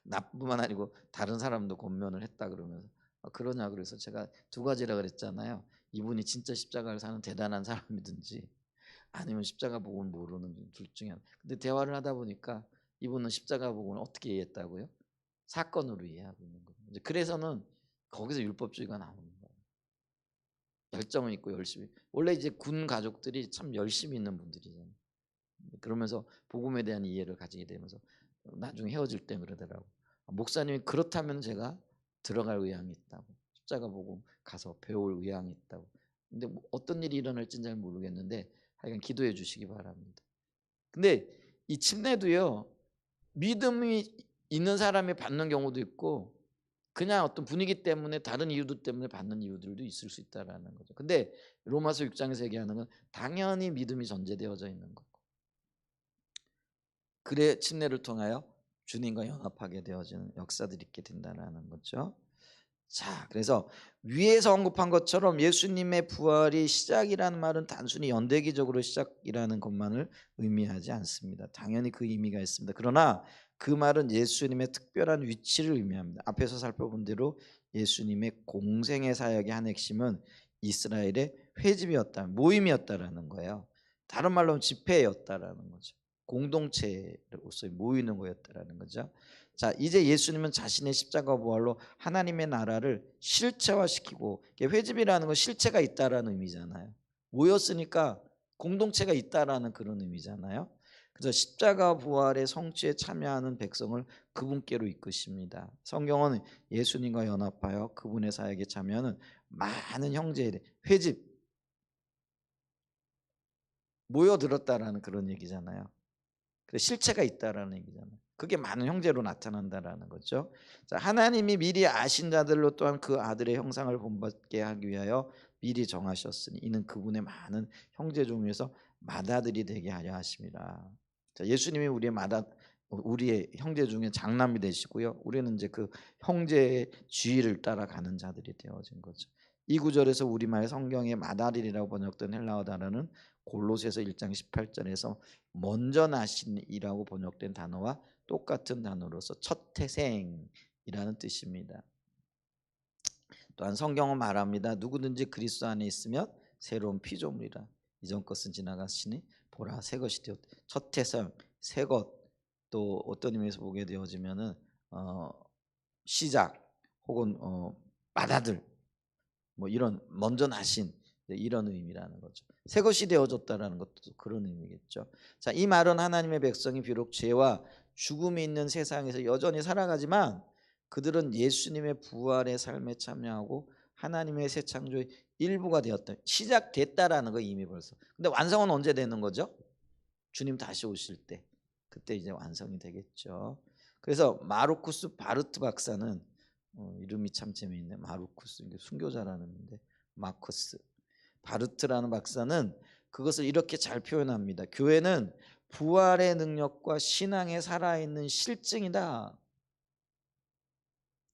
나뿐만 아니고 다른 사람도 권면을 했다 그러면서 그러냐 그래서 제가 두 가지라 그랬잖아요. 이분이 진짜 십자가를 사는 대단한 사람이든지 아니면 십자가 복음을 모르는 둘 중에 하나. 근데 대화를 하다 보니까 이분은 십자가 복음을 어떻게 이해했다고요? 사건으로 이해하고 있는 거예요. 이제 그래서는 거기서 율법주의가 나오는 거예요. 열정은 있고 열심히. 원래 이제 군 가족들이 참 열심히 있는 분들이잖아요. 그러면서 복음에 대한 이해를 가지게 되면서 나중에 헤어질 때 그러더라고. 목사님이 그렇다면 제가 들어갈 의향이 있다고. 십자가 복음 가서 배울 의향이 있다고. 근데 뭐 어떤 일이 일어날지는 잘 모르겠는데 하여간 기도해 주시기 바랍니다. 근데 이 침례도요. 믿음이 있는 사람이 받는 경우도 있고 그냥 어떤 분위기 때문에 다른 이유들 때문에 받는 이유들도 있을 수 있다라는 거죠. 근데 로마서 6장에서 얘기하는 건 당연히 믿음이 전제되어져 있는 거고. 그래 침례를 통하여 주님과 연합하게 되어지는 역사들이 있게 된다는 거죠. 자, 그래서 위에서 언급한 것처럼 예수님의 부활이 시작이라는 말은 단순히 연대기적으로 시작이라는 것만을 의미하지 않습니다. 당연히 그 의미가 있습니다. 그러나 그 말은 예수님의 특별한 위치를 의미합니다. 앞에서 살펴본 대로 예수님의 공생의 사역의 한 핵심은 이스라엘의 회집이었다, 모임이었다라는 거예요. 다른 말로 하면 집회였다라는 거죠. 공동체로서 모이는 거였다라는 거죠. 자, 이제 예수님은 자신의 십자가 부활로 하나님의 나라를 실체화시키고, 회집이라는 건 실체가 있다라는 의미잖아요. 모였으니까 공동체가 있다라는 그런 의미잖아요. 그래서 십자가 부활의 성취에 참여하는 백성을 그분께로 이끄십니다. 성경은 예수님과 연합하여 그분의 사역에 참여하는 많은 형제들의 회집, 모여들었다라는 그런 얘기잖아요. 실체가 있다라는 얘기잖아요. 그게 많은 형제로 나타난다라는 거죠. 자, 하나님이 미리 아신 자들로 또한 그 아들의 형상을 본받게 하기 위하여 미리 정하셨으니 이는 그분의 많은 형제 중에서 맏아들이 되게 하려 하심이라. 자, 예수님이 우리의 형제 중에 장남이 되시고요. 우리는 이제 그 형제의 지위를 따라가는 자들이 되어진 거죠. 이 구절에서 우리말 성경에 맏아들이라고 번역된 헬라어 단어는 골로새서 1장 18절에서 먼저 나신이라고 번역된 단어와 똑같은 단어로서 첫 태생이라는 뜻입니다. 또한 성경은 말합니다. 누구든지 그리스도 안에 있으면 새로운 피조물이라. 이전 것은 지나갔으니 보라 새 것이 되었다. 첫 태생, 새 것, 또 어떤 의미에서 보게 되어지면은 시작 혹은 맏아들 뭐 이런 먼저 나신 이런 의미라는 거죠. 새 것이 되어졌다라는 것도 그런 의미겠죠. 자, 이 말은 하나님의 백성이 비록 죄와 죽음이 있는 세상에서 여전히 살아가지만 그들은 예수님의 부활의 삶에 참여하고 하나님의 새 창조의 일부가 되었다. 시작됐다라는 거 이미 벌써. 근데 완성은 언제 되는 거죠? 주님 다시 오실 때. 그때 이제 완성이 되겠죠. 그래서 마르쿠스 바르트 박사는 이름이 참 재미있네. 마르쿠스, 이게 순교자라는 의미인데 마커스 바르트라는 박사는 그것을 이렇게 잘 표현합니다. 교회는 부활의 능력과 신앙의 살아있는 실증이다.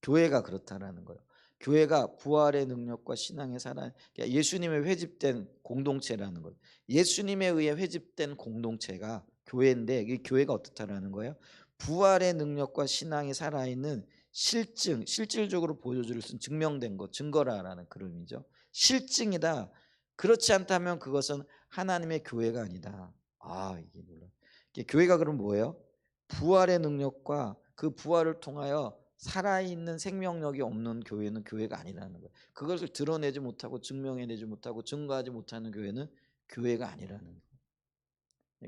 교회가 그렇다라는 거예요. 교회가 부활의 능력과 신앙의 살아, 그러니까 예수님의 회집된 공동체라는 거예요. 예수님에 의해 회집된 공동체가 교회인데 이 교회가 어떻다라는 거예요? 부활의 능력과 신앙이 살아있는 실증, 실질적으로 보여줄 수 증명된 것, 증거라라는 그런 의미죠. 실증이다. 그렇지 않다면 그것은 하나님의 교회가 아니다. 아, 이게 놀라. 교회가 그럼 뭐예요? 부활의 능력과 그 부활을 통하여 살아있는 생명력이 없는 교회는 교회가 아니라는 거예요. 그것을 드러내지 못하고 증명해내지 못하고 증거하지 못하는 교회는 교회가 아니라는 거예요.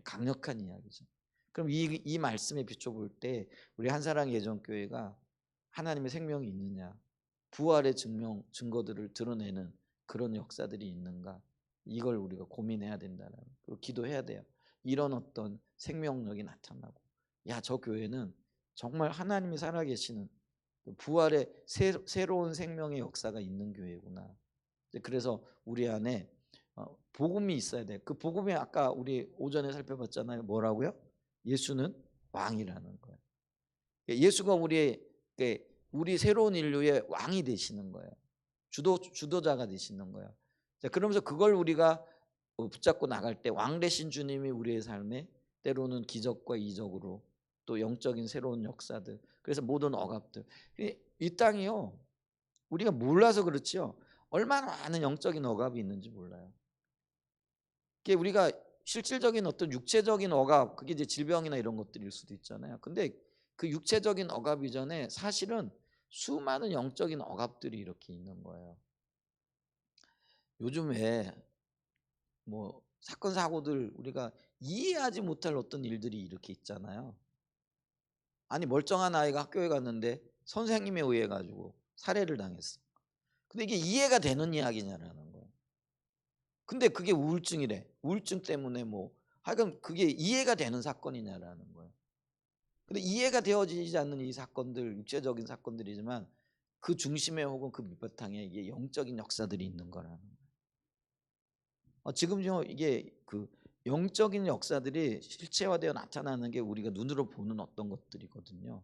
강력한 이야기죠. 그럼 이 말씀에 비춰볼 때 우리 한사랑 예전교회가 하나님의 생명이 있느냐, 부활의 증거들을 드러내는 그런 역사들이 있는가, 이걸 우리가 고민해야 된다는, 그리고 기도해야 돼요. 이런 어떤 생명력이 나타나고, 야, 저 교회는 정말 하나님이 살아계시는 부활의 새로운 생명의 역사가 있는 교회구나. 그래서 우리 안에 복음이 있어야 돼. 그 복음이 아까 우리 오전에 살펴봤잖아요. 뭐라고요? 예수는 왕이라는 거예요. 예수가 우리 새로운 인류의 왕이 되시는 거예요. 주도자가 되시는 거예요. 자, 그러면서 그걸 우리가 붙잡고 나갈 때 왕 되신 주님이 우리의 삶에 때로는 기적과 이적으로 또 영적인 새로운 역사들, 그래서 모든 억압들, 이 땅이요, 우리가 몰라서 그렇지요, 얼마나 많은 영적인 억압이 있는지 몰라요. 그게 우리가 실질적인 어떤 육체적인 억압, 그게 이제 질병이나 이런 것들일 수도 있잖아요. 근데 그 육체적인 억압 이전에 사실은 수많은 영적인 억압들이 이렇게 있는 거예요. 요즘에 뭐 사건 사고들 우리가 이해하지 못할 어떤 일들이 이렇게 있잖아요. 아니, 멀쩡한 아이가 학교에 갔는데 선생님에 의해 가지고 살해를 당했어. 근데 이게 이해가 되는 이야기냐라는 거예요. 근데 그게 우울증이래. 우울증 때문에 뭐 하여간 그게 이해가 되는 사건이냐라는 거예요. 근데 이해가 되어지지 않는 이 사건들, 육체적인 사건들이지만 그 중심에 혹은 그 밑바탕에 이게 영적인 역사들이 있는 거라는 거예요. 지금요, 이게 그 영적인 역사들이 실체화되어 나타나는 게 우리가 눈으로 보는 어떤 것들이거든요.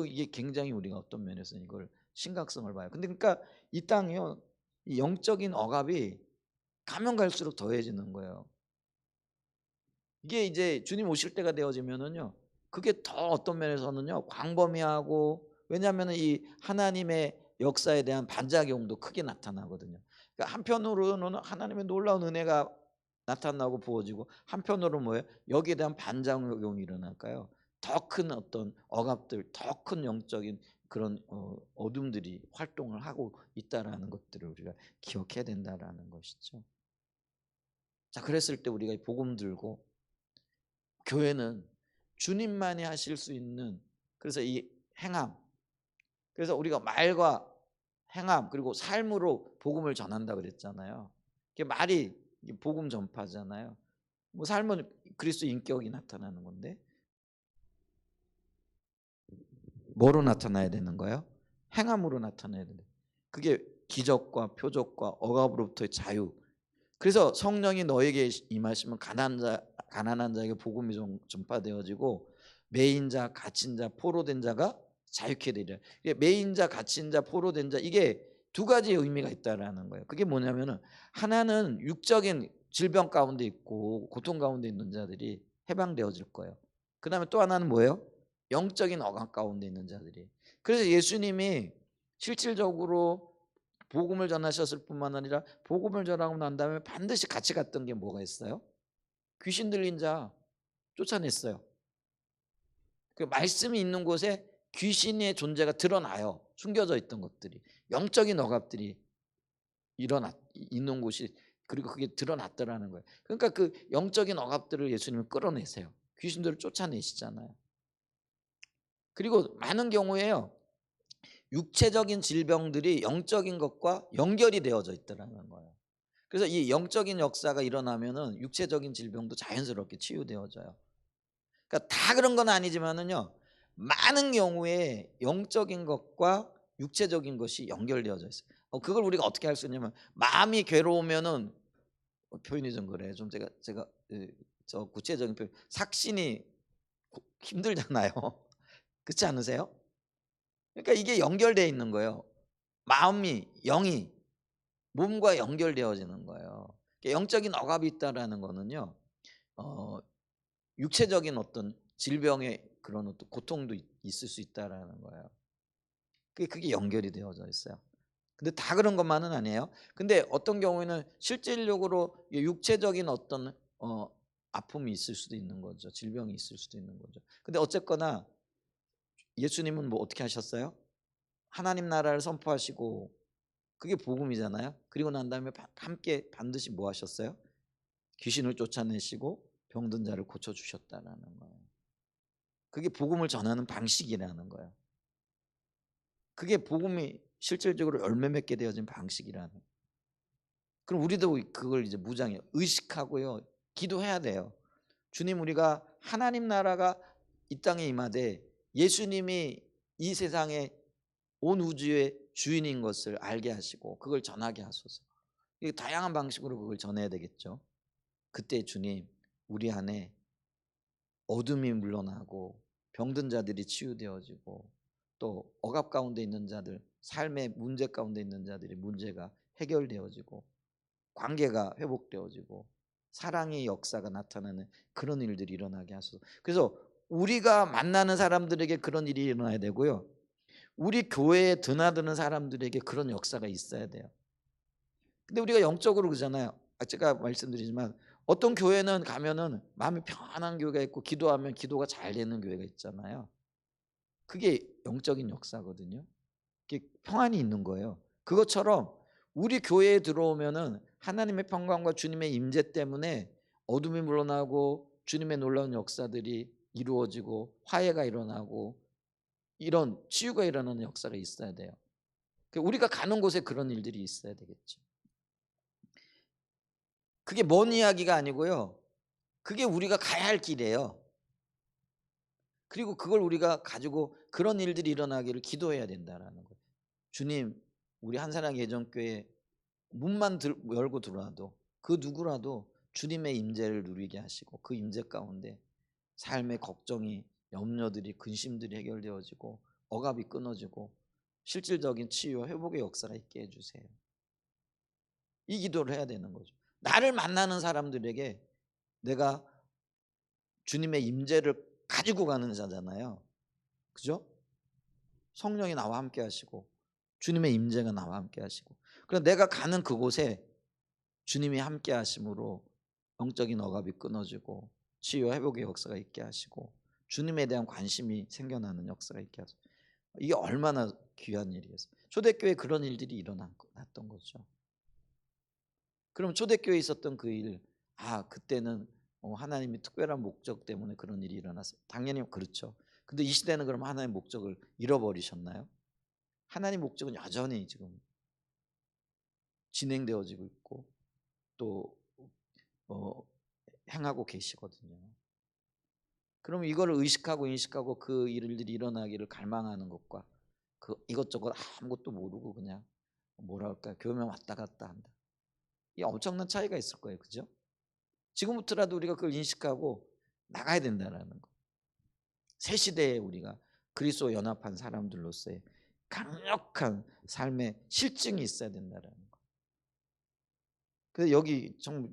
이게 굉장히 우리가 어떤 면에서 이걸 심각성을 봐요. 근데 그러니까 이 땅이요, 이 영적인 억압이 가면 갈수록 더해지는 거예요. 이게 이제 주님 오실 때가 되어지면은요, 그게 더 어떤 면에서는요 광범위하고, 왜냐하면 이 하나님의 역사에 대한 반작용도 크게 나타나거든요. 그러니까 한편으로는 하나님의 놀라운 은혜가 나타나고 부어지고, 한편으로는 뭐예요? 여기에 대한 반작용이 일어날까요? 더 큰 어떤 억압들, 더 큰 영적인 그런 어둠들이 활동을 하고 있다라는 것들을 우리가 기억해야 된다라는 것이죠. 자, 그랬을 때 우리가 복음 들고, 교회는 주님만이 하실 수 있는, 그래서 이 행함, 그래서 우리가 말과 행함 그리고 삶으로 복음을 전한다 그랬잖아요. 말이 복음 전파잖아요. 뭐 삶은 그리스도 인격이 나타나는 건데, 뭐로 나타나야 되는 거예요? 행함으로 나타나야 되는. 그게 기적과 표적과 억압으로부터의 자유. 그래서 성령이 너에게 임하시면 가난한 자에게 복음이 전파되어지고, 매인 자, 갇힌 자, 포로된 자가 자유케 되리라. 매인 자, 갇힌 자, 포로된 자, 이게 두 가지 의미가 있다라는 거예요. 그게 뭐냐면은, 하나는 육적인 질병 가운데 있고 고통 가운데 있는 자들이 해방되어질 거예요. 그다음에 또 하나는 뭐예요? 영적인 억압 가운데 있는 자들이. 그래서 예수님이 실질적으로 복음을 전하셨을 뿐만 아니라 복음을 전하고 난 다음에 반드시 같이 갔던 게 뭐가 있어요? 귀신 들린 자 쫓아냈어요. 그 말씀이 있는 곳에 귀신의 존재가 드러나요. 숨겨져 있던 것들이, 영적인 억압들이 있는 곳이, 그리고 그게 드러났더라는 거예요. 그러니까 그 영적인 억압들을 예수님은 끌어내세요. 귀신들을 쫓아내시잖아요. 그리고 많은 경우에요, 육체적인 질병들이 영적인 것과 연결이 되어져 있더라는 거예요. 그래서 이 영적인 역사가 일어나면은 육체적인 질병도 자연스럽게 치유되어져요. 그러니까 다 그런 건 아니지만은요, 많은 경우에 영적인 것과 육체적인 것이 연결되어져 있어요. 그걸 우리가 어떻게 할 수 있냐면, 마음이 괴로우면은, 표현이 좀 그래. 좀 제가 저 구체적인 표현, 삭신이 힘들잖아요. 그렇지 않으세요? 그러니까 이게 연결되어 있는 거예요. 마음이, 영이 몸과 연결되어지는 거예요. 영적인 억압이 있다라는 거는요, 어, 육체적인 어떤 질병의 그런 어떤 고통도 있을 수 있다라는 거예요. 그게 연결이 되어져 있어요. 근데 다 그런 것만은 아니에요. 근데 어떤 경우에는 실질적으로 육체적인 어떤 아픔이 있을 수도 있는 거죠. 질병이 있을 수도 있는 거죠. 근데 어쨌거나 예수님은 뭐 어떻게 하셨어요? 하나님 나라를 선포하시고 그게 복음이잖아요. 그리고 난 다음에 함께 반드시 뭐 하셨어요? 귀신을 쫓아내시고 병든 자를 고쳐 주셨다라는 거예요. 그게 복음을 전하는 방식이라는 거예요. 그게 복음이 실질적으로 열매 맺게 되어진 방식이라는 거예요. 그럼 우리도 그걸 이제 무장해 의식하고요. 기도해야 돼요. 주님, 우리가 하나님 나라가 이 땅에 임하되 예수님이 이 세상에 온 우주의 주인인 것을 알게 하시고 그걸 전하게 하소서. 이게 다양한 방식으로 그걸 전해야 되겠죠. 그때 주님, 우리 안에 어둠이 물러나고 병든 자들이 치유되어지고 또 억압 가운데 있는 자들, 삶의 문제 가운데 있는 자들의 문제가 해결되어지고 관계가 회복되어지고 사랑의 역사가 나타나는 그런 일들이 일어나게 하소서. 그래서 우리가 만나는 사람들에게 그런 일이 일어나야 되고요. 우리 교회에 드나드는 사람들에게 그런 역사가 있어야 돼요. 근데 우리가 영적으로 그러잖아요. 제가 말씀드리지만 어떤 교회는 가면은 마음이 편안한 교회가 있고 기도하면 기도가 잘 되는 교회가 있잖아요. 그게 영적인 역사거든요. 그게 평안이 있는 거예요. 그것처럼 우리 교회에 들어오면은 하나님의 평강과 주님의 임재 때문에 어둠이 물러나고 주님의 놀라운 역사들이 이루어지고 화해가 일어나고 이런 치유가 일어나는 역사가 있어야 돼요. 우리가 가는 곳에 그런 일들이 있어야 되겠죠. 그게 먼 이야기가 아니고요. 그게 우리가 가야 할 길이에요. 그리고 그걸 우리가 가지고 그런 일들이 일어나기를 기도해야 된다라는 거예요. 주님, 우리 한사랑 예전교회 문만 열고 들어와도 그 누구라도 주님의 임재를 누리게 하시고 그 임재 가운데 삶의 걱정이 염려들이 근심들이 해결되어지고 억압이 끊어지고 실질적인 치유와 회복의 역사가 있게 해주세요. 이 기도를 해야 되는 거죠. 나를 만나는 사람들에게 내가 주님의 임재를 가지고 가는 자잖아요. 그죠? 성령이 나와 함께 하시고 주님의 임재가 나와 함께 하시고 그래서 내가 가는 그곳에 주님이 함께 하심으로 영적인 억압이 끊어지고 치유와 회복의 역사가 있게 하시고 주님에 대한 관심이 생겨나는 역사가 있게 하시고 이게 얼마나 귀한 일이겠어요. 초대교회에 그런 일들이 일어났던 거죠. 그럼 초대교회에 있었던 그 일, 그때는 하나님이 특별한 목적 때문에 그런 일이 일어났어요. 당연히 그렇죠. 근데 이 시대는 그럼 하나님의 목적을 잃어버리셨나요? 하나님 목적은 여전히 지금 진행되어지고 있고 또 행하고 계시거든요. 그럼 이거를 의식하고 인식하고 그 일들이 일어나기를 갈망하는 것과 그 이것저것 아무것도 모르고 그냥 뭐랄까 교회만 왔다 갔다 한다. 이 엄청난 차이가 있을 거예요. 그죠? 지금부터라도 우리가 그걸 인식하고 나가야 된다는 거. 새 시대에 우리가 그리스도 연합한 사람들로서의 강력한 삶의 실증이 있어야 된다는 거. 그래서 여기 좀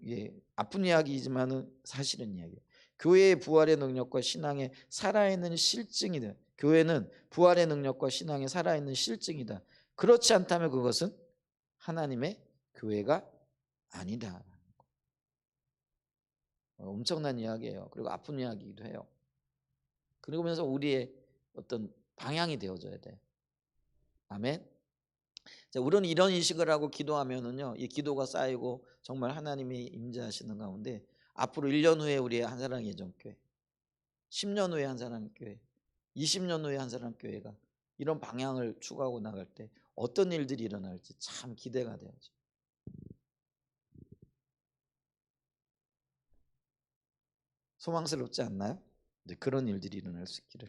아픈 이야기이지만은 사실은 이야기예요. 교회의 부활의 능력과 신앙의 살아있는 실증이다. 교회는 부활의 능력과 신앙의 살아있는 실증이다. 그렇지 않다면 그것은 하나님의 교회가 아니다. 엄청난 이야기예요. 그리고 아픈 이야기이기도 해요. 그러면서 우리의 어떤 방향이 되어져야 돼. 아멘. 자, 우리는 이런 인식을 하고 기도하면은요, 이 기도가 쌓이고 정말 하나님이 임재하시는 가운데 앞으로 1년 후에 우리의 한사랑 예전교회, 10년 후에 한사랑 교회, 20년 후에 한사랑 교회가 이런 방향을 추구하고 나갈 때 어떤 일들이 일어날지 참 기대가 되어져. 소망스럽지 않나요? 네, 그런 일들이 일어날 수 있기를.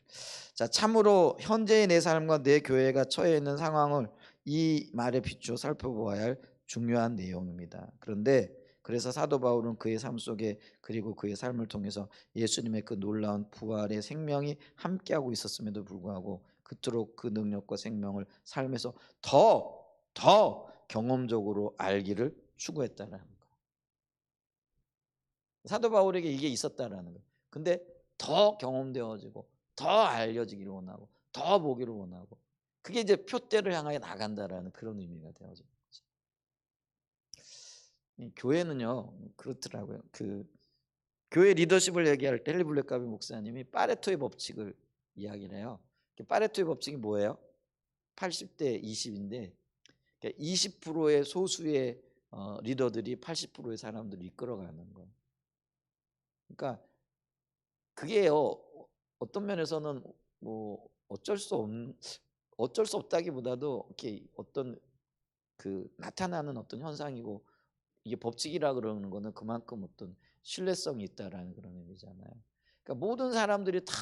자, 참으로 현재의 내 삶과 내 교회가 처해 있는 상황을 이 말에 비추어 살펴보아야 할 중요한 내용입니다. 그런데 그래서 사도 바울은 그의 삶 속에 그리고 그의 삶을 통해서 예수님의 그 놀라운 부활의 생명이 함께하고 있었음에도 불구하고 그토록 그 능력과 생명을 삶에서 더 경험적으로 알기를 추구했다는 거예요. 사도 바울에게 이게 있었다라는 거예요. 근데 더 경험되어지고 더 알려지기를 원하고 더 보기를 원하고 그게 이제 표대를 향하여 나간다라는 그런 의미가 되어져. 이 교회는요 그렇더라고요. 그 교회 리더십을 얘기할 때 헨리 블랙가비 목사님이 파레토의 법칙을 이야기를 해요. 파레토의 법칙이 뭐예요? 80대 20인데 20%의 소수의 리더들이 80%의 사람들을 이끌어가는 거예요. 그러니까 그게요 어떤 면에서는 뭐 어쩔 수 없다기보다도 이렇게 어떤 그 나타나는 어떤 현상이고 이게 법칙이라 그러는 거는 그만큼 어떤 신뢰성이 있다라는 그런 의미잖아요. 그러니까 모든 사람들이 다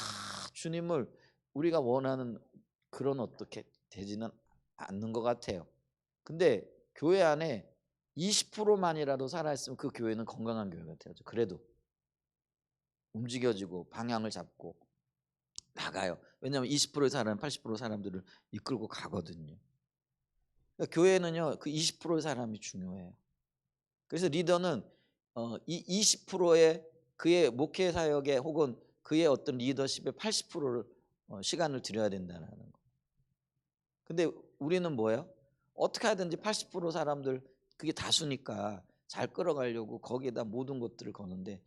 주님을 우리가 원하는 그런 어떻게 되지는 않는 것 같아요. 근데 교회 안에 20%만이라도 살아있으면 그 교회는 건강한 교회가 되죠. 그래도 움직여지고 방향을 잡고 나가요. 왜냐하면 20%의 사람, 80% 사람들을 이끌고 가거든요. 그러니까 교회는요, 그 20%의 사람이 중요해요. 그래서 리더는 이 20%의 그의 목회 사역에 혹은 그의 어떤 리더십의 80%를 시간을 들여야 된다는 거. 근데 우리는 뭐예요? 어떻게 하든지 80% 사람들 그게 다수니까 잘 끌어가려고 거기에다 모든 것들을 거는데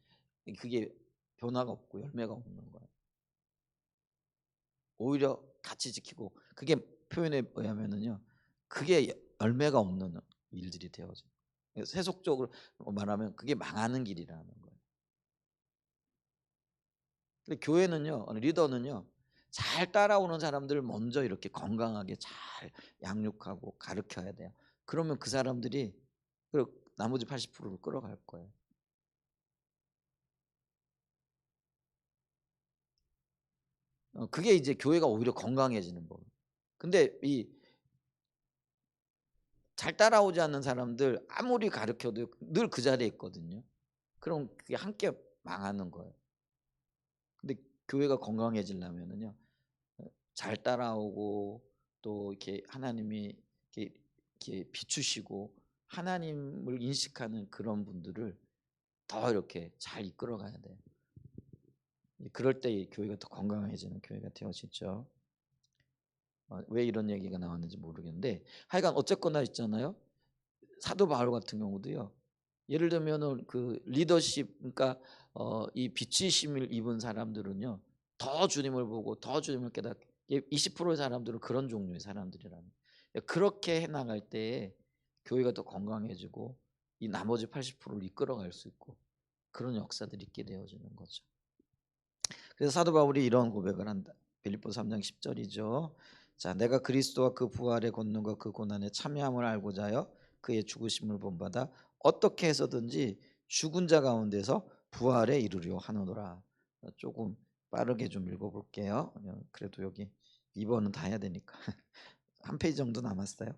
그게 변화가 없고 열매가 없는 거예요. 오히려 같이 지키고 그게 표현에 의하면은요. 그게 열매가 없는 일들이 되어져요. 세속적으로 말하면 그게 망하는 길이라는 거예요. 근데 교회는요, 리더는요, 잘 따라오는 사람들을 먼저 이렇게 건강하게 잘 양육하고 가르쳐야 돼요. 그러면 그 사람들이 그 나머지 80%를 끌어갈 거예요. 그게 이제 교회가 오히려 건강해지는 법. 근데 이 잘 따라오지 않는 사람들 아무리 가르쳐도 늘 그 자리에 있거든요. 그럼 그게 함께 망하는 거예요. 근데 교회가 건강해지려면은요. 잘 따라오고 또 이렇게 하나님이 이렇게 비추시고 하나님을 인식하는 그런 분들을 더 이렇게 잘 이끌어 가야 돼요. 그럴 때 이 교회가 더 건강해지는 교회가 되어지죠. 왜 이런 얘기가 나왔는지 모르겠는데 하여간 어쨌거나 있잖아요. 사도 바울 같은 경우도요. 예를 들면은 그 리더십 그러니까 이 비치심을 입은 사람들은요. 더 주님을 보고 더 주님을 깨닫게 20%의 사람들은 그런 종류의 사람들이라는 그렇게 해 나갈 때에 교회가 더 건강해지고 이 나머지 80%를 이끌어갈 수 있고 그런 역사들이 있게 되어지는 거죠. 그래서 사도 바울이 이런 고백을 한다. 빌립보서 3장 10절이죠. 자, 내가 그리스도와 그 부활의 권능과 그 고난에 참여함을 알고자 하여 그의 죽으심을 본받아 어떻게 해서든지 죽은 자 가운데서 부활에 이르려 하노라. 조금 빠르게 좀 읽어볼게요. 그래도 여기 2번은 다 해야 되니까 한 페이지 정도 남았어요.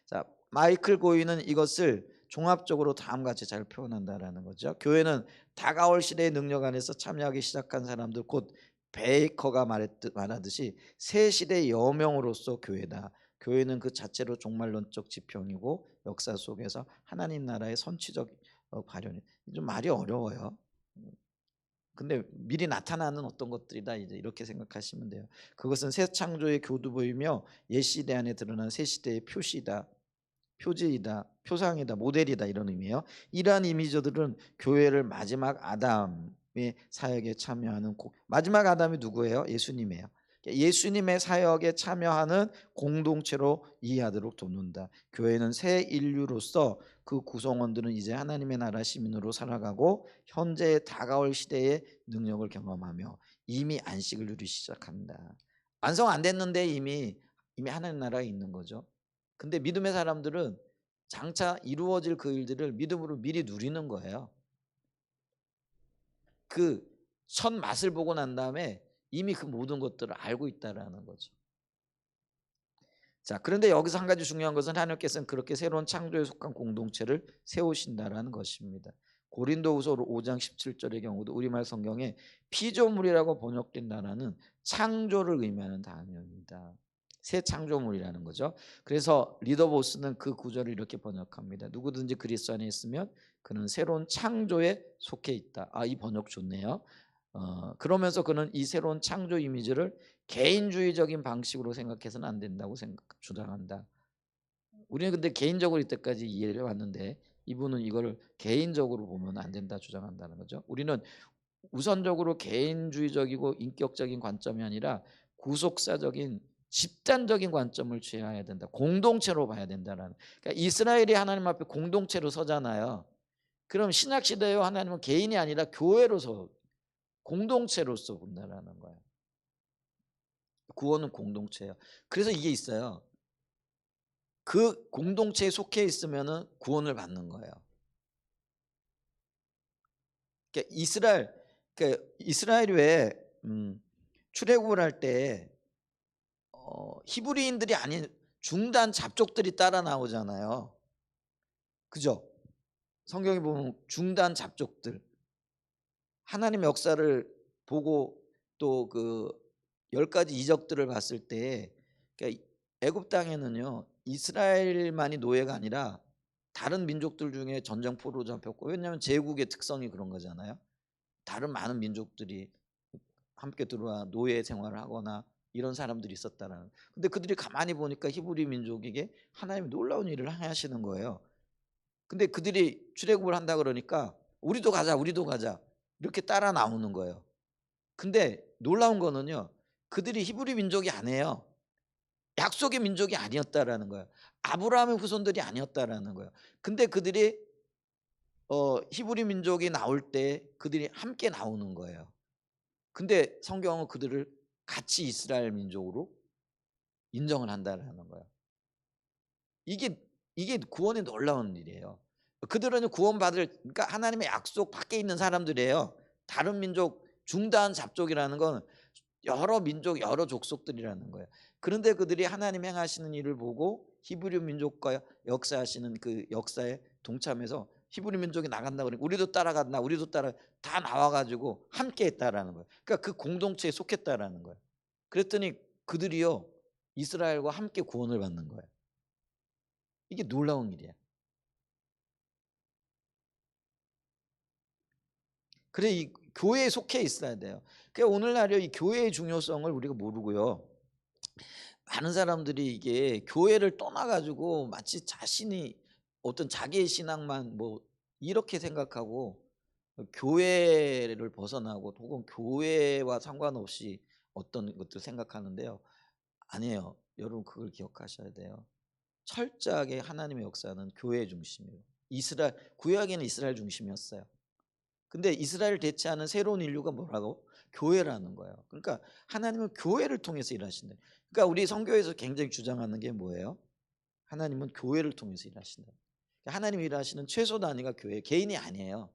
자, 마이클 고인은 이것을 종합적으로 다음과 같이 잘 표현한다라는 거죠. 교회는 다가올 시대의 능력 안에서 참여하기 시작한 사람들 곧 베이커가 말하듯이 새 시대의 여명으로서 교회다. 교회는 그 자체로 종말론적 지평이고 역사 속에서 하나님 나라의 선취적 발현이 좀 말이 어려워요. 근데 미리 나타나는 어떤 것들이다 이제 이렇게 생각하시면 돼요. 그것은 새 창조의 교두보이며 옛 시대 안에 드러난 새 시대의 표시다. 표지이다, 표상이다, 모델이다 이런 의미예요. 이러한 이미지들은 교회를 마지막 아담의 사역에 참여하는 마지막 아담이 누구예요? 예수님이에요. 예수님의 사역에 참여하는 공동체로 이해하도록 돕는다. 교회는 새 인류로서 그 구성원들은 이제 하나님의 나라 시민으로 살아가고 현재 다가올 시대의 능력을 경험하며 이미 안식을 누리기 시작한다. 완성 안 됐는데 이미 하나님 나라에 있는 거죠. 근데 믿음의 사람들은 장차 이루어질 그 일들을 믿음으로 미리 누리는 거예요. 그 첫 맛을 보고 난 다음에 이미 그 모든 것들을 알고 있다라는 거죠. 자, 그런데 여기서 한 가지 중요한 것은 하나님께서는 그렇게 새로운 창조에 속한 공동체를 세우신다라는 것입니다. 고린도후서 5장 17절의 경우도 우리말 성경에 피조물이라고 번역된 단어는 창조를 의미하는 단어입니다. 새 창조물이라는 거죠. 그래서 리더보스는 그 구절을 이렇게 번역합니다. 누구든지 그리스도 안에 있으면 그는 새로운 창조에 속해 있다. 이 번역 좋네요. 그러면서 그는 이 새로운 창조 이미지를 개인주의적인 방식으로 생각해서는 안 된다고 주장한다. 우리는 근데 개인적으로 이때까지 이해를 해 왔는데 이분은 이거를 개인적으로 보면 안 된다 주장한다는 거죠. 우리는 우선적으로 개인주의적이고 인격적인 관점이 아니라 구속사적인 집단적인 관점을 취해야 된다. 공동체로 봐야 된다라는. 그러니까 이스라엘이 하나님 앞에 공동체로 서잖아요. 그럼 신약 시대에 하나님은 개인이 아니라 교회로서 공동체로서 본다라는 거예요. 구원은 공동체예요. 그래서 이게 있어요. 그 공동체에 속해 있으면은 구원을 받는 거예요. 그러니까 이스라엘이 왜 출애굽을 할 때 히브리인들이 아닌 중단 잡족들이 따라 나오잖아요. 그죠? 성경에 보면 중단 잡족들 하나님의 역사를 보고 또 그 10가지 이적들을 봤을 때 그러니까 애굽 땅에는요. 이스라엘만이 노예가 아니라 다른 민족들 중에 전쟁포로 잡혔고 왜냐하면 제국의 특성이 그런 거잖아요. 다른 많은 민족들이 함께 들어와 노예 생활을 하거나 이런 사람들이 있었다라는. 근데 그들이 가만히 보니까 히브리 민족에게 하나님이 놀라운 일을 하시는 거예요. 근데 그들이 출애굽을 한다 그러니까 우리도 가자, 우리도 가자 이렇게 따라 나오는 거예요. 근데 놀라운 거는요. 그들이 히브리 민족이 아니에요. 약속의 민족이 아니었다라는 거예요. 아브라함의 후손들이 아니었다라는 거예요. 근데 그들이 히브리 민족이 나올 때 그들이 함께 나오는 거예요. 근데 성경은 그들을 같이 이스라엘 민족으로 인정을 한다라는 거예요. 이게 이게 구원의 놀라운 일이에요. 그들은 구원받을 그러니까 하나님의 약속 밖에 있는 사람들이에요. 다른 민족 중단 잡족이라는 건 여러 민족 여러 족속들이라는 거예요. 그런데 그들이 하나님 행하시는 일을 보고 히브리 민족과 역사하시는 그 역사에 동참해서 히브리 민족이 나간다 그러니까 우리도 따라간다. 우리도 따라 다 나와 가지고 함께 했다라는 거예요. 그러니까 그 공동체에 속했다라는 거예요. 그랬더니 그들이요 이스라엘과 함께 구원을 받는 거예요. 이게 놀라운 일이에요. 그래 이 교회에 속해 있어야 돼요. 그러니까 오늘날에 이 교회의 중요성을 우리가 모르고요. 많은 사람들이 이게 교회를 떠나 가지고 마치 자신이 어떤 자기의 신앙만 뭐 이렇게 생각하고 교회를 벗어나고 혹은 교회와 상관없이 어떤 것들 생각하는데요. 아니에요. 여러분 그걸 기억하셔야 돼요. 철저하게 하나님의 역사는 교회 중심이에요. 구약에는 이스라엘 중심이었어요. 근데 이스라엘을 대체하는 새로운 인류가 뭐라고? 교회라는 거예요. 그러니까 하나님은 교회를 통해서 일하신다. 그러니까 우리 선교에서 굉장히 주장하는 게 뭐예요? 하나님은 교회를 통해서 일하신다. 그러니까 하나님이 일하시는 최소 단위가 교회, 개인이 아니에요.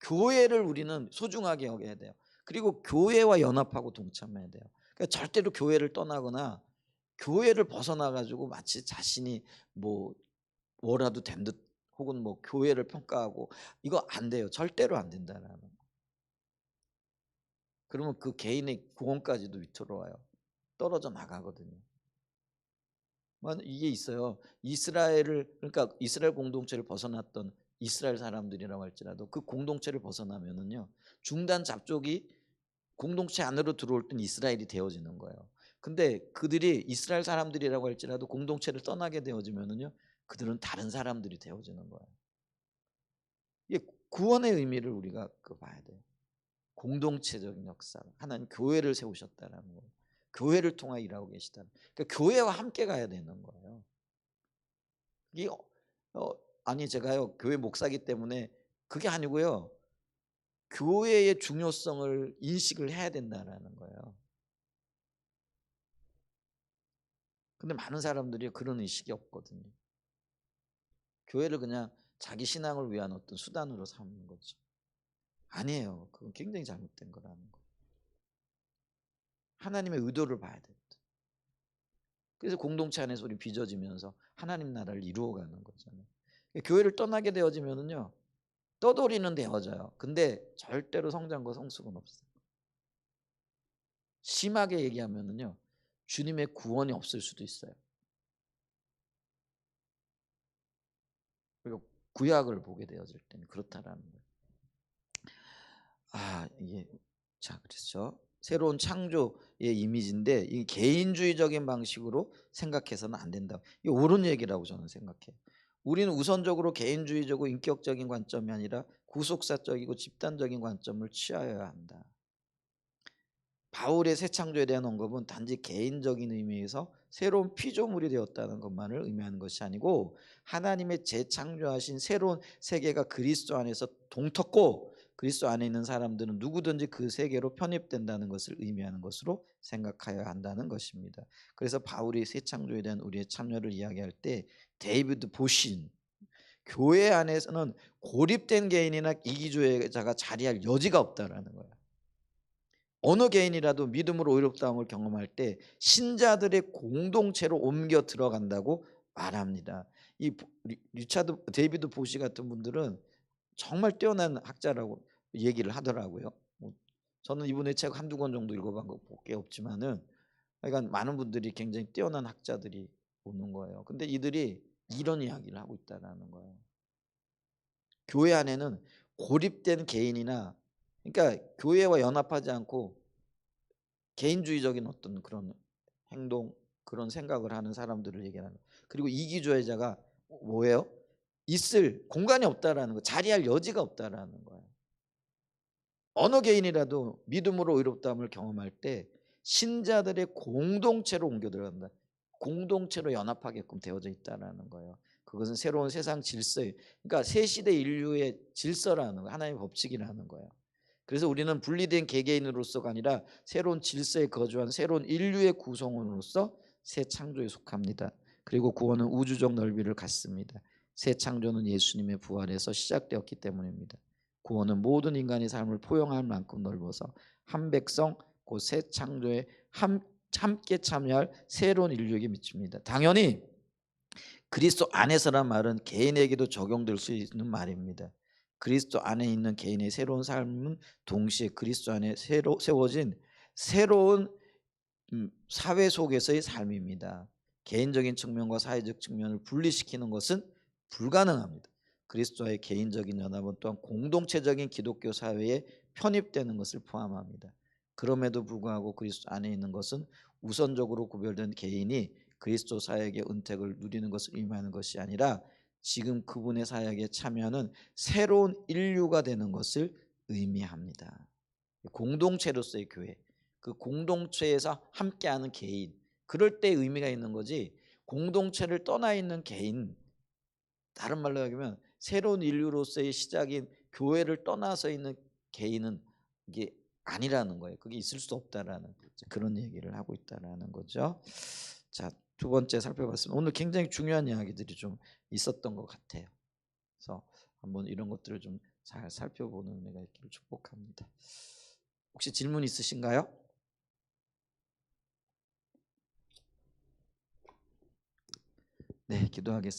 교회를 우리는 소중하게 여겨야 돼요. 그리고 교회와 연합하고 동참해야 돼요. 그러니까 절대로 교회를 떠나거나 교회를 벗어나 가지고 마치 자신이 뭐 뭐라도 된 듯 혹은 뭐 교회를 평가하고 이거 안 돼요. 절대로 안 된다라는 거. 그러면 그 개인의 구원까지도 위태로워요. 떨어져 나가거든요. 이게 있어요. 이스라엘을 그러니까 이스라엘 공동체를 벗어났던 이스라엘 사람들이라고 할지라도 그 공동체를 벗어나면은요. 중단 잡족이 공동체 안으로 들어올 땐 이스라엘이 되어지는 거예요. 근데 그들이 이스라엘 사람들이라고 할지라도 공동체를 떠나게 되어지면은요. 그들은 다른 사람들이 되어지는 거예요. 이게 구원의 의미를 우리가 봐야 돼요. 공동체적인 역사. 하나님 교회를 세우셨다라는 거예요. 교회를 통하 일하고 계시다는. 그러니까 교회와 함께 가야 되는 거예요. 이게 아니 제가요 교회 목사기 때문에 그게 아니고요. 교회의 중요성을 인식을 해야 된다라는 거예요. 근데 많은 사람들이 그런 의식이 없거든요. 교회를 그냥 자기 신앙을 위한 어떤 수단으로 삼는 거죠. 아니에요. 그건 굉장히 잘못된 거라는 거. 하나님의 의도를 봐야 돼요. 그래서 공동체 안에서 우리 빚어지면서 하나님 나라를 이루어가는 거잖아요. 교회를 떠나게 되어지면은요 떠돌이는 되어져요. 근데 절대로 성장과 성숙은 없어요. 심하게 얘기하면은요 주님의 구원이 없을 수도 있어요. 그리고 구약을 보게 되어질 때는 그렇다라는 거예요. 이게 자 그랬죠. 새로운 창조의 이미지인데 이 개인주의적인 방식으로 생각해서는 안 된다. 이게 옳은 얘기라고 저는 생각해요. 우리는 우선적으로 개인주의적이고 인격적인 관점이 아니라 구속사적이고 집단적인 관점을 취하여야 한다. 바울의 새 창조에 대한 언급은 단지 개인적인 의미에서 새로운 피조물이 되었다는 것만을 의미하는 것이 아니고 하나님의 재창조하신 새로운 세계가 그리스도 안에서 동텄고 그리스도 안에 있는 사람들은 누구든지 그 세계로 편입된다는 것을 의미하는 것으로 생각하여야 한다는 것입니다. 그래서 바울이 새 창조에 대한 우리의 참여를 이야기할 때 데이비드 보신 교회 안에서는 고립된 개인이나 이기주의자가 자리할 여지가 없다라는 거예요. 어느 개인이라도 믿음으로 의롭다함을 경험할 때 신자들의 공동체로 옮겨 들어간다고 말합니다. 이 리차드 데이비드 보시 같은 분들은 정말 뛰어난 학자라고 얘기를 하더라고요. 저는 이분의 책 한두 권 정도 읽어본 게 없지만은 그러니까 많은 분들이 굉장히 뛰어난 학자들이 오는 거예요. 근데 이들이 이런 이야기를 하고 있다라는 거예요. 교회 안에는 고립된 개인이나 그러니까 교회와 연합하지 않고 개인주의적인 어떤 그런 행동 그런 생각을 하는 사람들을 얘기하는 거예요. 그리고 이기주의자가 뭐예요? 있을 공간이 없다라는 거, 자리할 여지가 없다라는 거예요. 어느 개인이라도 믿음으로 의롭다함을 경험할 때 신자들의 공동체로 옮겨 들어간다. 공동체로 연합하게끔 되어져 있다라는 거예요. 그것은 새로운 세상 질서예요. 그러니까 새 시대 인류의 질서라는 거, 하나님의 법칙이라는 거예요. 그래서 우리는 분리된 개개인으로서가 아니라 새로운 질서에 거주한 새로운 인류의 구성원으로서 새 창조에 속합니다. 그리고 구원은 우주적 넓이를 갖습니다. 새 창조는 예수님의 부활에서 시작되었기 때문입니다. 구원은 모든 인간의 삶을 포용할 만큼 넓어서 한 백성 곧 새 창조에 함께 참여할 새로운 인류에게 미칩니다. 당연히 그리스도 안에서란 말은 개인에게도 적용될 수 있는 말입니다. 그리스도 안에 있는 개인의 새로운 삶은 동시에 그리스도 안에 세워진 새로운 사회 속에서의 삶입니다. 개인적인 측면과 사회적 측면을 분리시키는 것은 불가능합니다. 그리스도와의 개인적인 연합은 또한 공동체적인 기독교 사회에 편입되는 것을 포함합니다. 그럼에도 불구하고 그리스도 안에 있는 것은 우선적으로 구별된 개인이 그리스도 사역의 은택을 누리는 것을 의미하는 것이 아니라 지금 그분의 사역에 참여하는 새로운 인류가 되는 것을 의미합니다. 공동체로서의 교회, 그 공동체에서 함께하는 개인, 그럴 때 의미가 있는 거지. 공동체를 떠나 있는 개인, 다른 말로 하면 새로운 인류로서의 시작인 교회를 떠나서 있는 개인은 이게 아니라는 거예요. 그게 있을 수 없다라는 그런 얘기를 하고 있다라는 거죠. 자, 두 번째 살펴봤습니다. 오늘 굉장히 중요한 이야기들이 좀 있었던 것 같아요. 그래서 한번 이런 것들을 좀 잘 살펴보는 은혜가 있기를 축복합니다. 혹시 질문 있으신가요? 네, 기도하겠습니다.